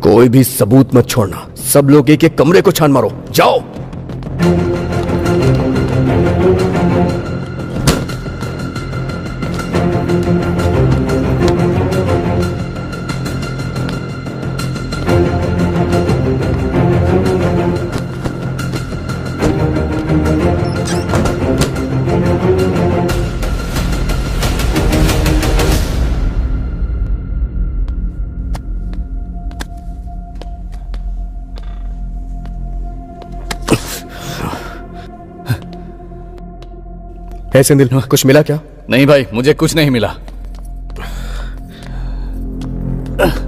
कोई भी सबूत मत छोड़ना। सब लोग एक एक कमरे को छान मारो। जाओ। ऐसे दिल कुछ मिला क्या? नहीं भाई, मुझे कुछ नहीं मिला।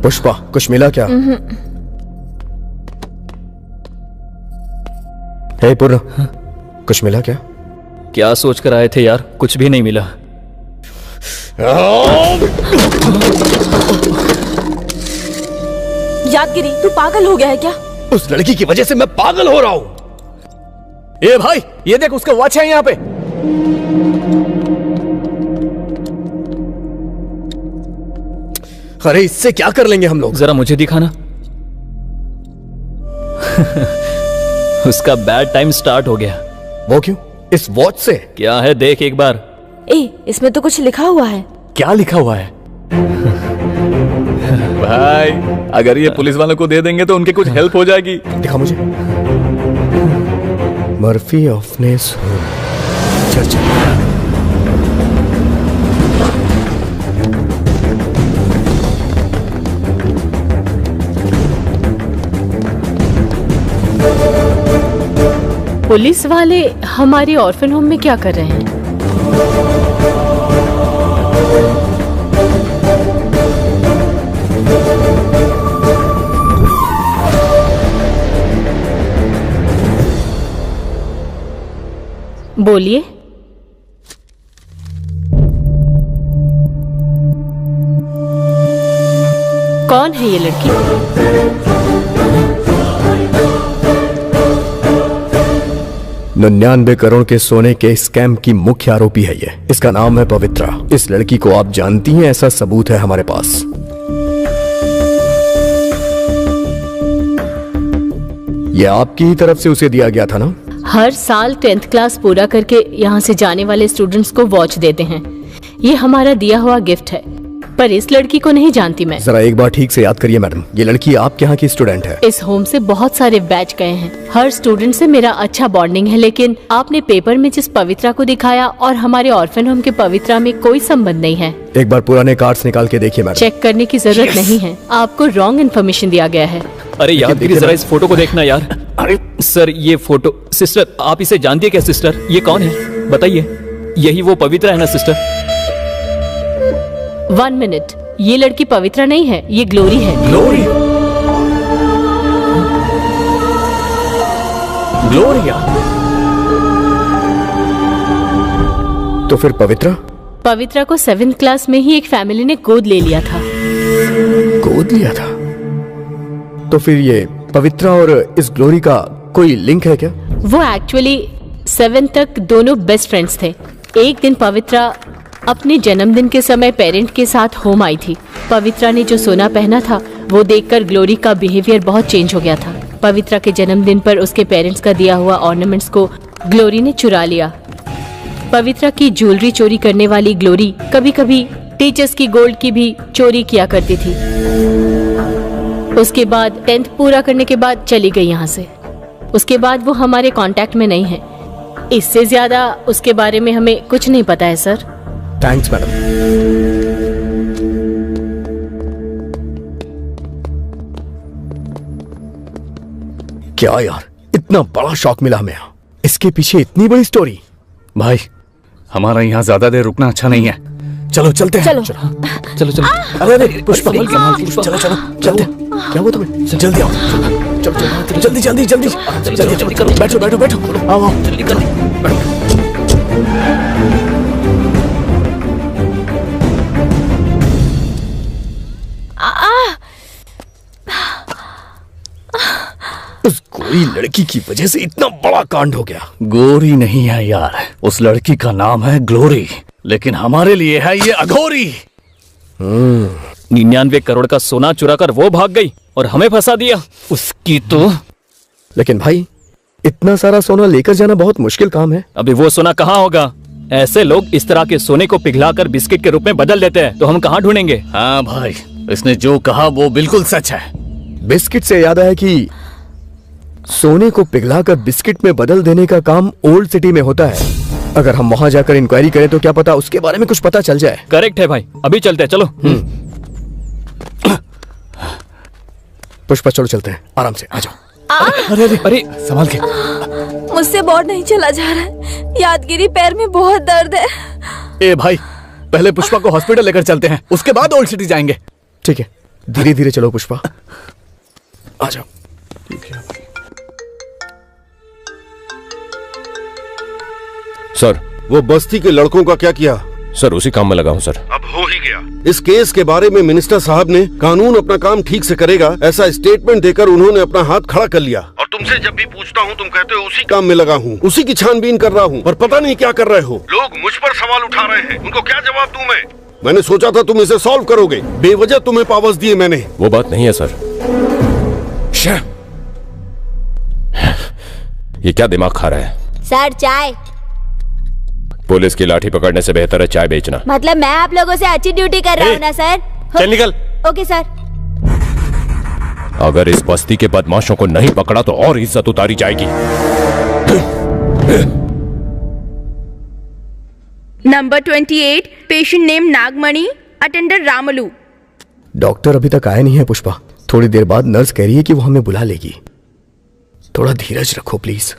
पुष्पा, कुछ मिला क्या? हे पूर्ण, कुछ मिला क्या? क्या सोच कर आए थे यार? कुछ भी नहीं मिला। यादगिरी, तू पागल हो गया है क्या? उस लड़की की वजह से मैं पागल हो रहा हूं। ए भाई, ये देख उसका वॉच है यहाँ पे। अरे इससे क्या कर लेंगे हम लोग? जरा मुझे दिखाना। उसका बैड टाइम स्टार्ट हो गया। वो क्यों? इस वॉच से? क्या है देख एक बार। इसमें तो कुछ लिखा हुआ है। क्या लिखा हुआ है? भाई, अगर ये पुलिस वालों को दे देंगे तो उनकी कुछ हेल्प हो जाएगी। दिखा मुझे। Murphy ऑफनेस church. पुलिस वाले हमारे ऑर्फन होम में क्या कर रहे हैं? बोलिए। कौन है ये लड़की? 99 करोड़ के सोने के स्कैम की मुख्य आरोपी है ये। इसका नाम है पवित्रा। इस लड़की को आप जानती हैं, ऐसा सबूत है हमारे पास। ये आपकी ही तरफ से उसे दिया गया था ना? हर साल 10th क्लास पूरा करके यहाँ से जाने वाले स्टूडेंट्स को वॉच देते हैं। ये हमारा दिया हुआ गिफ्ट है, पर इस लड़की को नहीं जानती मैं। जरा एक बार ठीक से याद करिए मैडम, ये लड़की आपके यहाँ की स्टूडेंट है? इस होम से बहुत सारे बैच गए हैं। हर स्टूडेंट से मेरा अच्छा बॉन्डिंग है, लेकिन आपने पेपर में जिस पवित्रा को दिखाया और हमारे ऑर्फन होम के पवित्रा में कोई संबंध नहीं है। एक बार पुराने कार्ड्स निकाल के देखिए मैडम। चेक करने की जरूरत नहीं है, आपको रॉन्ग इन्फॉर्मेशन दिया गया है। अरे यादगिरी, जरा इस फोटो को देखना यार। अरे सर, ये फोटो। सिस्टर, आप इसे जानती है क्या? सिस्टर, ये कौन है बताइए। यही वो पवित्रा है ना सिस्टर? 1 मिनट, ये लड़की पवित्रा नहीं है, ये ग्लोरी है। ग्लोरी? ग्लोरिया? तो फिर पवित्रा? पवित्रा को 7th क्लास में ही एक फैमिली ने गोद ले लिया था। गोद लिया था? तो फिर ये पवित्रा और इस ग्लोरी का कोई लिंक है क्या? वो एक्चुअली 7th तक दोनों बेस्ट फ्रेंड्स थे। एक दिन पवित्रा अपने जन्मदिन के समय पेरेंट के साथ होम आई थी। पवित्रा ने जो सोना पहना था वो देखकर ग्लोरी का बिहेवियर बहुत चेंज हो गया था। पवित्रा के जन्मदिन पर उसके पेरेंट्स का दिया हुआ ऑर्नामेंट्स को ग्लोरी ने चुरा लिया। पवित्रा की ज्वेलरी चोरी करने वाली ग्लोरी कभी कभी टीचर्स की गोल्ड की भी चोरी किया करती थी। उसके बाद 10th पूरा करने के बाद चली गई यहाँ से। उसके बाद वो हमारे कांटेक्ट में नहीं है। इससे ज्यादा उसके बारे में हमें कुछ नहीं पता है सर। Thanks madam. क्या यार, इतना बड़ा शॉक मिला हमें। इसके पीछे इतनी बड़ी स्टोरी। भाई हमारा यहाँ ज्यादा देर रुकना अच्छा नहीं है, चलो चलते हैं। चलो चलो चलो। अरे पुष्पा, चलो चलो चलते। क्या हुआ तुम्हें? जल्दी आओ, चलो चलो जल्दी जल्दी जल्दी जल्दी करो। बैठो बैठो बैठो, आओ आओ जल्दी करो, बैठो। उस गोरी लड़की की वजह से इतना बड़ा कांड हो गया। गोरी नहीं है यार, उस लड़की का नाम है ग्लोरी, लेकिन हमारे लिए है ये अघोरी। 99 करोड़ का सोना चुरा कर वो भाग गई और हमें फंसा दिया। उसकी तो। लेकिन भाई इतना सारा सोना लेकर जाना बहुत मुश्किल काम है। अभी वो सोना कहाँ होगा? ऐसे लोग इस तरह के सोने को पिघलाकर बिस्किट के रूप में बदल देते हैं, तो हम कहाँ ढूंढेंगे? हाँ भाई, इसने जो कहा वो बिल्कुल सच है। बिस्किट से याद आया कि सोने को पिघलाकर बिस्किट में बदल देने का काम ओल्ड सिटी में होता है। अगर हम वहां जाकर इंक्वायरी करें तो क्या पता उसके बारे में कुछ पता चल जाए। करेक्ट है भाई, अभी चलते हैं, चलो। पुष्पा चलो चलते हैं, आराम से आ जाओ। अरे अरे अरे संभाल के। मुझसे बोर्ड नहीं चला जा रहा है, यादगिरी पैर में बहुत दर्द है। ए भाई, पहले पुष्पा को हॉस्पिटल लेकर चलते हैं, उसके बाद ओल्ड सिटी जाएंगे। ठीक है, धीरे धीरे चलो पुष्पा, आ जाओ। सर, वो बस्ती के लड़कों का क्या किया? सर उसी काम में लगा हूँ सर। अब हो ही गया। इस केस के बारे में मिनिस्टर साहब ने कानून अपना काम ठीक से करेगा ऐसा स्टेटमेंट देकर उन्होंने अपना हाथ खड़ा कर लिया। और तुमसे जब भी पूछता हूँ तुम कहते हो उसी काम में लगा हूँ, उसी की छानबीन कर रहा हूँ, और पता नहीं क्या कर रहे हो। लोग मुझ पर सवाल उठा रहे हैं, उनको क्या जवाब दूं मैं? मैंने सोचा था तुम इसे सॉल्व करोगे, बेवजह तुम्हें पावर्स दिए मैंने। वो बात नहीं है सर। ये क्या दिमाग खा रहा है? सर चाय। पुलिस की लाठी पकड़ने से बेहतर है चाय बेचना। मतलब मैं आप लोगों से अच्छी ड्यूटी कर रहा हूँ ना सर? चल निकल। Okay sir. अगर इस बस्ती के बदमाशों को नहीं पकड़ा तो और इज्जत उतारी जाएगी। नंबर 28, पेशेंट नेम नागमणि, अटेंडर रामलू। डॉक्टर अभी तक आया नहीं है पुष्पा, थोड़ी देर बाद नर्स कह रही है कि वो हमें बुला लेगी। थोड़ा धीरज रखो please.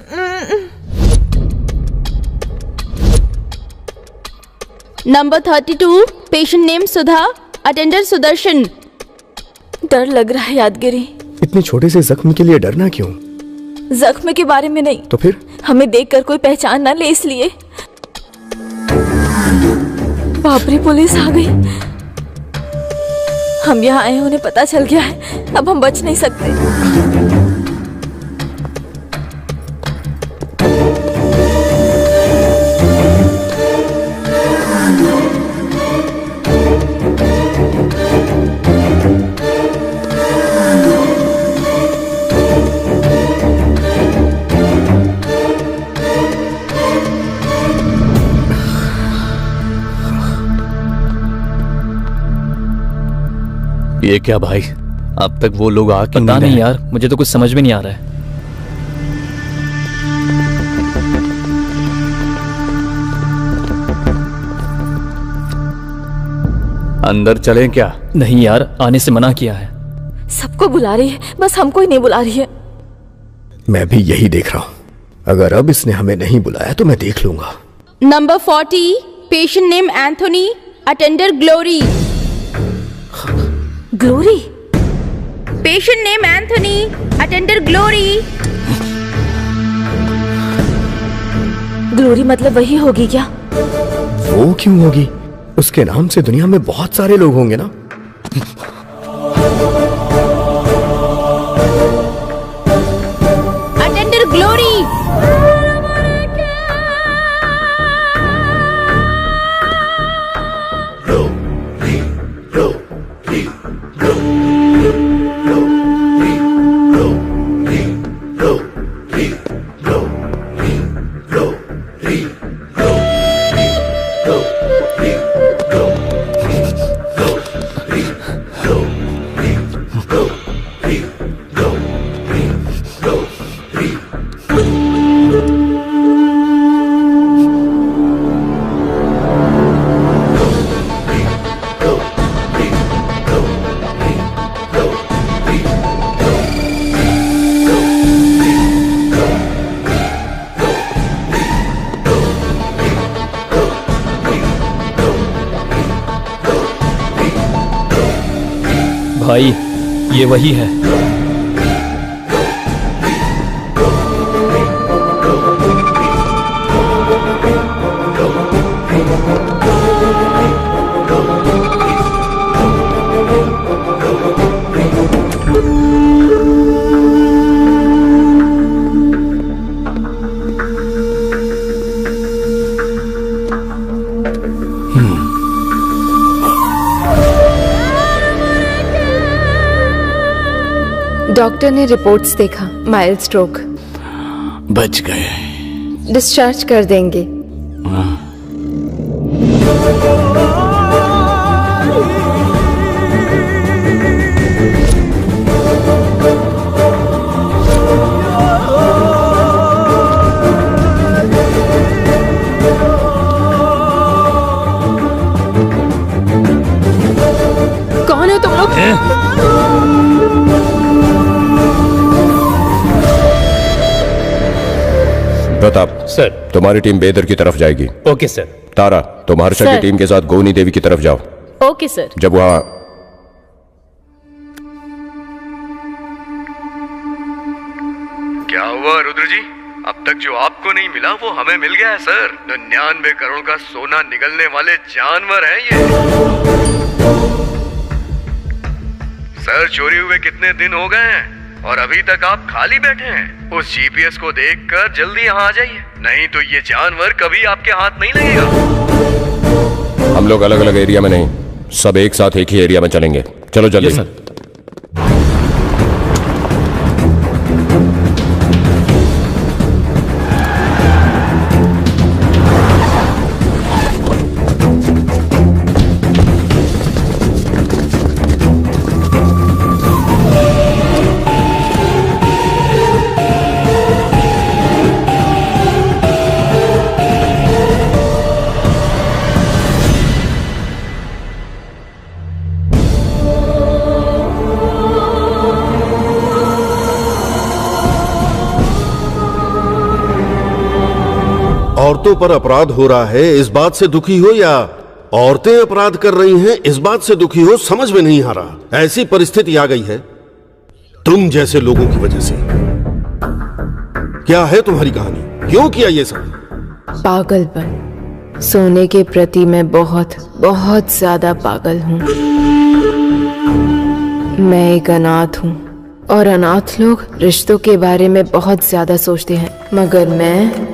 Number 32, patient name Sudha, attender Sudarshan. डर लग रहा है यादगिरी। इतने छोटे से जख्म के लिए डरना क्यों? जख्म के बारे में नहीं, तो फिर हमें देखकर कोई पहचान ना ले इसलिए। बाप रे, पुलिस आ गई। हम यहाँ आए, उन्हें पता चल गया है, अब हम बच नहीं सकते। ये क्या भाई, अब तक वो लोग आ क्यों पता नहीं यार, मुझे तो कुछ समझ में नहीं आ रहा है। अंदर चलें क्या? नहीं यार, आने से मना किया है। सबको बुला रही है, बस हमको ही नहीं बुला रही है। मैं भी यही देख रहा हूं। अगर अब इसने हमें नहीं बुलाया तो मैं देख लूंगा। Number 40, patient name Anthony, attender Glory. Glory? Patient name Anthony, attender Glory. Glory मतलब वही होगी क्या? वो क्यों होगी? उसके नाम से दुनिया में बहुत सारे लोग होंगे ना। Attender Glory. भाई ये वही है। डॉक्टर ने रिपोर्ट्स देखा, माइल्ड स्ट्रोक। बच गए। डिस्चार्ज कर देंगे। कौन हो तुम लोग? प्रताप सर, तुम्हारी टीम बेदर की तरफ जाएगी। Okay sir. तारा, तुम हर्षा की सर। टीम के साथ गोनी देवी की तरफ जाओ। Okay sir. जब वहां क्या हुआ रुद्र जी? अब तक जो आपको नहीं मिला वो हमें मिल गया है सर। 99 करोड़ का सोना निगलने वाले जानवर हैं ये। सर चोरी हुए कितने दिन हो गए हैं और अभी तक आप खाली बैठे हैं? उस जीपीएस को देखकर जल्दी यहाँ आ जाइए, नहीं तो ये जानवर कभी आपके हाथ नहीं लगेगा। हम लोग अलग अलग एरिया में नहीं, सब एक साथ एक ही एरिया में चलेंगे। चलो जल्दी। औरतों पर अपराध हो रहा है इस बात से दुखी हो या औरतें अपराध कर रही हैं इस बात से दुखी हो, समझ में नहीं आ रहा। ऐसी परिस्थिति आ गई है तुम जैसे लोगों की वजह से। क्या है तुम्हारी कहानी? क्यों किया ये सब? पागलपन। सोने के प्रति मैं बहुत बहुत ज्यादा पागल हूँ। मैं एक अनाथ हूँ और अनाथ लोग रिश्तों के बारे में बहुत ज्यादा सोचते हैं, मगर मैं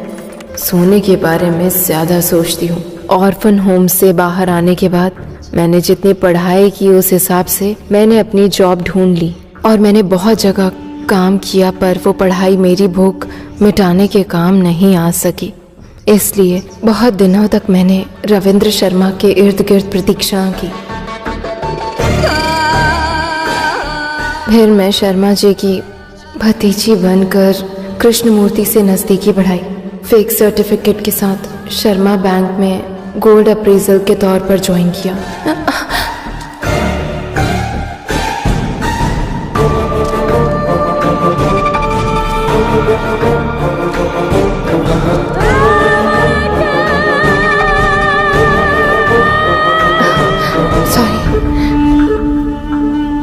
सोने के बारे में ज्यादा सोचती हूँ। ऑर्फन होम से बाहर आने के बाद मैंने जितनी पढ़ाई की उस हिसाब से मैंने अपनी जॉब ढूंढ ली और मैंने बहुत जगह काम किया, पर वो पढ़ाई मेरी भूख मिटाने के काम नहीं आ सकी। इसलिए बहुत दिनों तक मैंने रविंद्र शर्मा के इर्द गिर्द प्रतीक्षा की। फिर मैं शर्मा जी की भतीजी बनकर कृष्णमूर्ति से नजदीकी बढ़ाई। फेक सर्टिफिकेट के साथ शर्मा बैंक में गोल्ड अप्रेजल के तौर पर ज्वाइन किया।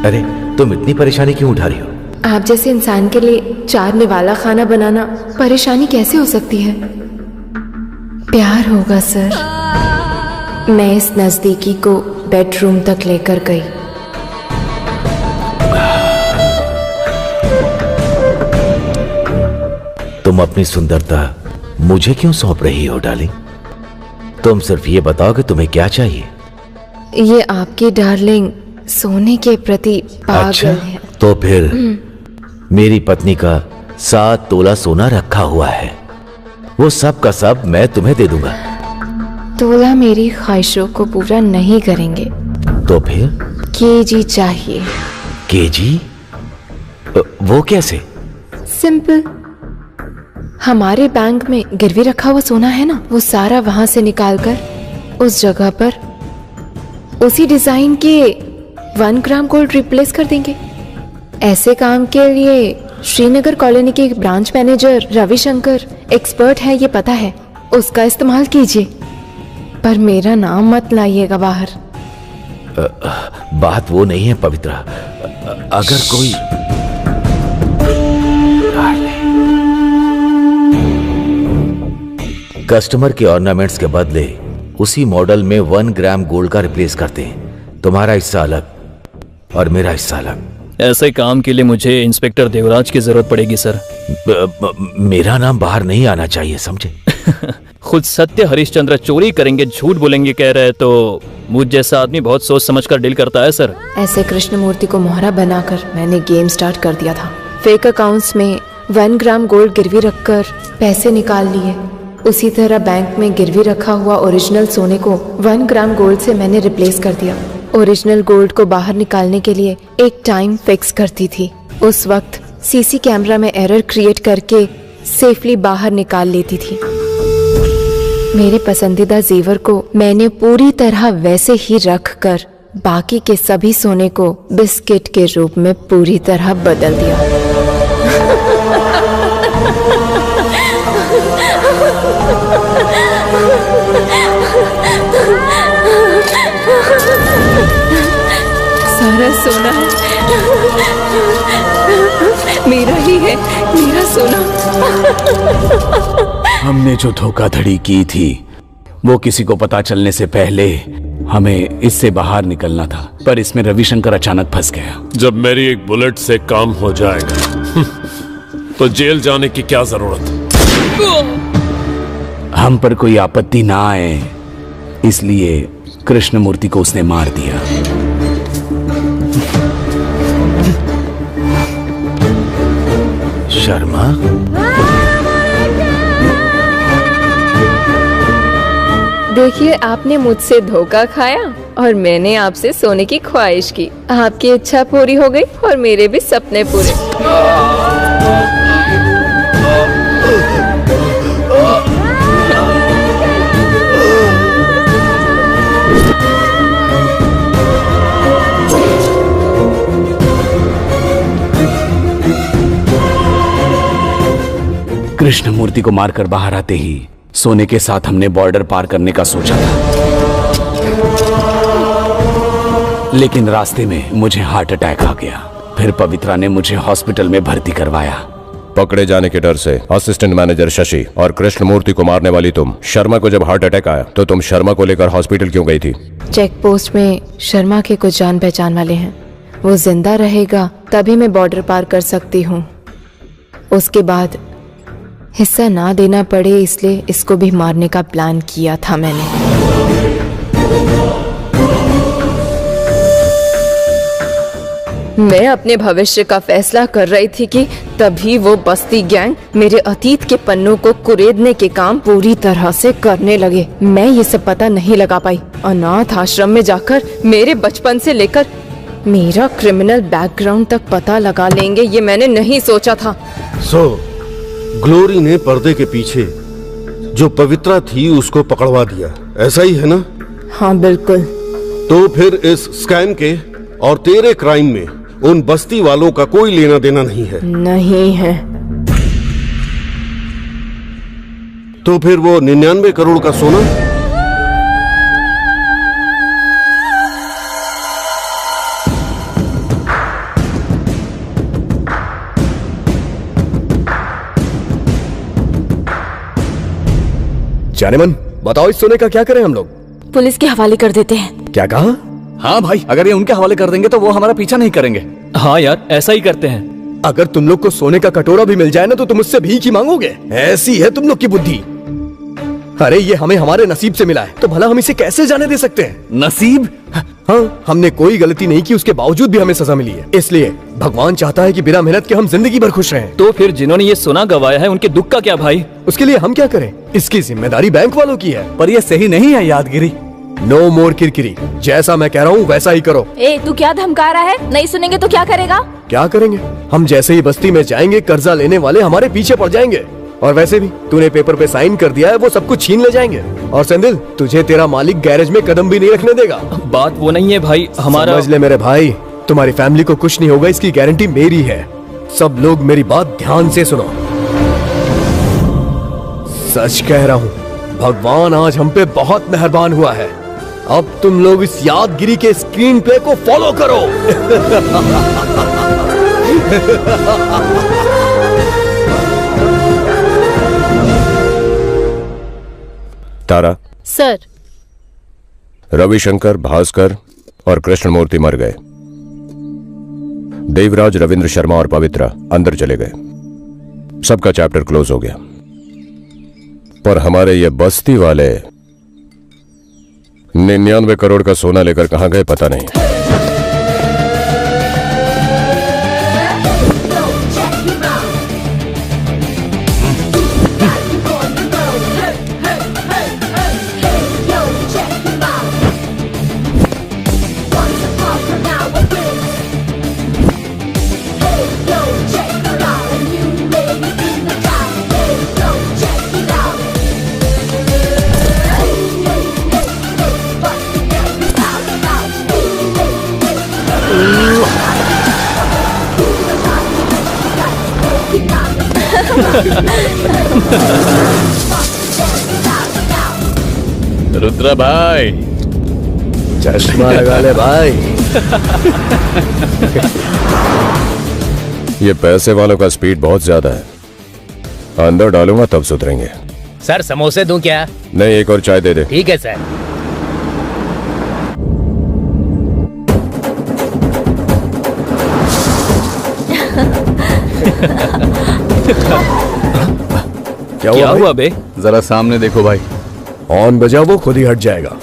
अरे तुम इतनी परेशानी क्यों उठा रही हो? आप जैसे इंसान के लिए 4 निवाला खाना बनाना परेशानी कैसे हो सकती है? प्यार होगा सर। मैं इस नजदीकी को बेडरूम तक लेकर गई। तुम अपनी सुंदरता मुझे क्यों सौंप रही हो डार्लिंग? तुम सिर्फ ये बताओ कि तुम्हें क्या चाहिए। ये आपकी डार्लिंग सोने के प्रति पागल अच्छा, है। तो फिर मेरी पत्नी का 7 तोला सोना रखा हुआ है, वो सब का सब मैं तुम्हें दे दूंगा। तोला मेरी ख्वाहिशों को पूरा नहीं करेंगे। तो फिर केजी चाहिए। केजी? वो कैसे? सिंपल। हमारे बैंक में गिरवी रखा हुआ सोना है ना, वो सारा वहां से निकालकर उस जगह पर उसी डिजाइन के 1 ग्राम गोल्ड रिप्लेस कर देंगे। ऐसे काम के लिए श्रीनगर कॉलोनी के ब्रांच मैनेजर रविशंकर एक्सपर्ट है, ये पता है। उसका इस्तेमाल कीजिए, पर मेरा नाम मत लाइएगा बाहर। बात वो नहीं है पवित्रा। अगर कोई कस्टमर के ऑर्नामेंट्स के बदले उसी मॉडल में 1 ग्राम गोल्ड का रिप्लेस करते हैं, तुम्हारा हिस्सा अलग और मेरा हिस्सा अलग। ऐसे काम के लिए मुझे इंस्पेक्टर देवराज की जरूरत पड़ेगी सर। मेरा नाम बाहर नहीं आना चाहिए, समझे? खुद सत्य हरिश्चंद्र चोरी करेंगे, झूठ बोलेंगे कह रहे हैं, तो मुझ जैसा आदमी बहुत सोच समझकर डील करता है सर। ऐसे कृष्णमूर्ति को मोहरा बनाकर मैंने गेम स्टार्ट कर दिया था। फेक अकाउंट्स में 1 ग्राम गोल्ड गिरवी रखकर पैसे निकाल लिए। उसी तरह बैंक में गिरवी रखा हुआ ओरिजिनल सोने को 1 ग्राम गोल्ड से मैंने रिप्लेस कर दिया। ओरिजिनल गोल्ड को बाहर निकालने के लिए एक टाइम फिक्स करती थी। उस वक्त सीसी कैमरा में एरर क्रिएट करके सेफली बाहर निकाल लेती थी। मेरे पसंदीदा जेवर को मैंने पूरी तरह वैसे ही रख कर बाकी के सभी सोने को बिस्किट के रूप में पूरी तरह बदल दिया। सारा सोना मेरा ही है, मेरा सोना। हमने जो धोखाधड़ी की थी वो किसी को पता चलने से पहले हमें इससे बाहर निकलना था, पर इसमें रविशंकर अचानक फंस गया। जब मेरी एक बुलेट से काम हो जाएगा तो जेल जाने की क्या जरूरत? हम पर कोई आपत्ति ना आए इसलिए कृष्णमूर्ति को उसने मार दिया। शर्मा, देखिए, आपने मुझसे धोखा खाया और मैंने आपसे सोने की ख्वाहिश की। आपकी इच्छा पूरी हो गई और मेरे भी सपने पूरे। कृष्णमूर्ति को मारकर बाहर आते ही सोने के साथ हमने बॉर्डर पार करने का सोचा था, लेकिन रास्ते में मुझे हार्ट अटैक आ गया। फिर पवित्रा ने मुझे हॉस्पिटल में भर्ती करवाया। पकड़े जाने के डर से असिस्टेंट मैनेजर शशि और कृष्णमूर्ति को मारने वाली तुम शर्मा को जब हार्ट अटैक आया तो तुम शर्मा को लेकर हॉस्पिटल क्यों गई थी? चेक पोस्ट में शर्मा के कुछ जान पहचान वाले हैं, वो जिंदा रहेगा तभी मैं बॉर्डर पार कर सकती हूँ। उसके बाद हिस्सा ना देना पड़े इसलिए इसको भी मारने का प्लान किया था मैंने। मैं अपने भविष्य का फैसला कर रही थी कि तभी वो बस्ती गैंग मेरे अतीत के पन्नों को कुरेदने के काम पूरी तरह से करने लगे। मैं ये सब पता नहीं लगा पाई। अनाथ आश्रम में जाकर मेरे बचपन से लेकर मेरा क्रिमिनल बैकग्राउंड तक पता लगा लेंगे, ये मैंने नहीं सोचा था। ग्लोरी ने पर्दे के पीछे जो पवित्रा थी उसको पकड़वा दिया, ऐसा ही है ना? हाँ बिल्कुल। तो फिर इस स्कैम के और तेरे क्राइम में उन बस्ती वालों का कोई लेना देना नहीं है? नहीं है। तो फिर वो 99 करोड़ का सोना? जाने मन, बताओ इस सोने का क्या करें हम लोग? पुलिस के हवाले कर देते हैं। क्या कहा? हाँ भाई, अगर ये उनके हवाले कर देंगे तो वो हमारा पीछा नहीं करेंगे। हाँ यार, ऐसा ही करते हैं। अगर तुम लोग को सोने का कटोरा भी मिल जाए ना तो तुम उससे भीख ही मांगोगे। ऐसी है तुम लोग की बुद्धि। अरे ये हमें हमारे नसीब से मिला है, तो भला हम इसे कैसे जाने दे सकते हैं? नसीब? हाँ, हमने कोई गलती नहीं की, उसके बावजूद भी हमें सजा मिली है। इसलिए भगवान चाहता है कि बिना मेहनत के हम जिंदगी भर खुश रहें। तो फिर जिन्होंने ये सोना गवाया है उनके दुख का क्या भाई? उसके लिए हम क्या करें? इसकी जिम्मेदारी बैंक वालों की है। पर ये सही नहीं है यादगिरी। नो मोर किरकिरी, जैसा मैं कह रहा हूँ वैसा ही करो। ए, तू क्या धमका रहा है? नहीं सुनेंगे तो क्या करेगा? क्या करेंगे? हम जैसे ही बस्ती में जाएंगे, कर्जा लेने वाले हमारे पीछे पड़ जाएंगे। और वैसे भी तूने पेपर पे साइन कर दिया है, वो सब कुछ छीन ले जाएंगे। और सेंदिल, तुझे तेरा मालिक गैरेज में कदम भी नहीं रखने देगा। बात वो नहीं है भाई, हमारा। समझ ले मेरे भाई, तुम्हारी फैमिली को कुछ नहीं होगा, इसकी गारंटी मेरी है। सब लोग मेरी बात ध्यान से सुनो। सच कह रहा हूँ, भगवान आज हम पे बहुत मेहरबान हुआ है। अब तुम लोग इस यादगिरी के स्क्रीन प्ले को फॉलो करो। तारा, सर। रविशंकर, भास्कर और कृष्णमूर्ति मर गए। देवराज, रविंद्र शर्मा और पवित्रा अंदर चले गए। सबका चैप्टर क्लोज हो गया। पर हमारे ये बस्ती वाले 99 करोड़ का सोना लेकर कहां गए पता नहीं। रुद्रा भाई, चश्मा लगा ले भाई। ये पैसे वालों का स्पीड बहुत ज्यादा है। अंदर डालूंगा तब सुधरेंगे। सर समोसे दूं क्या? नहीं, एक और चाय दे दे। ठीक है सर। क्या हुआ बे? जरा सामने देखो भाई। ऑन बजा, वो खुद ही हट जाएगा।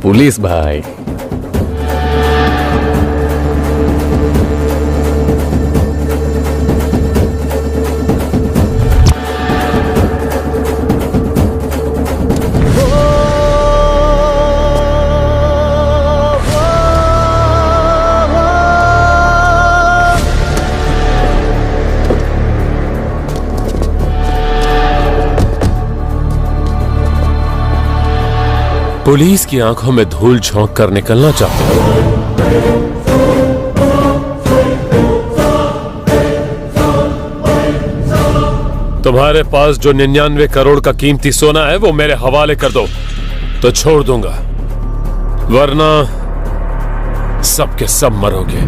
पुलिस भाई। पुलिस की आंखों में धूल झोंक कर निकलना चाहते हो। तुम्हारे पास जो 99 करोड़ का कीमती सोना है वो मेरे हवाले कर दो तो छोड़ दूंगा, वरना सबके सब मरोगे।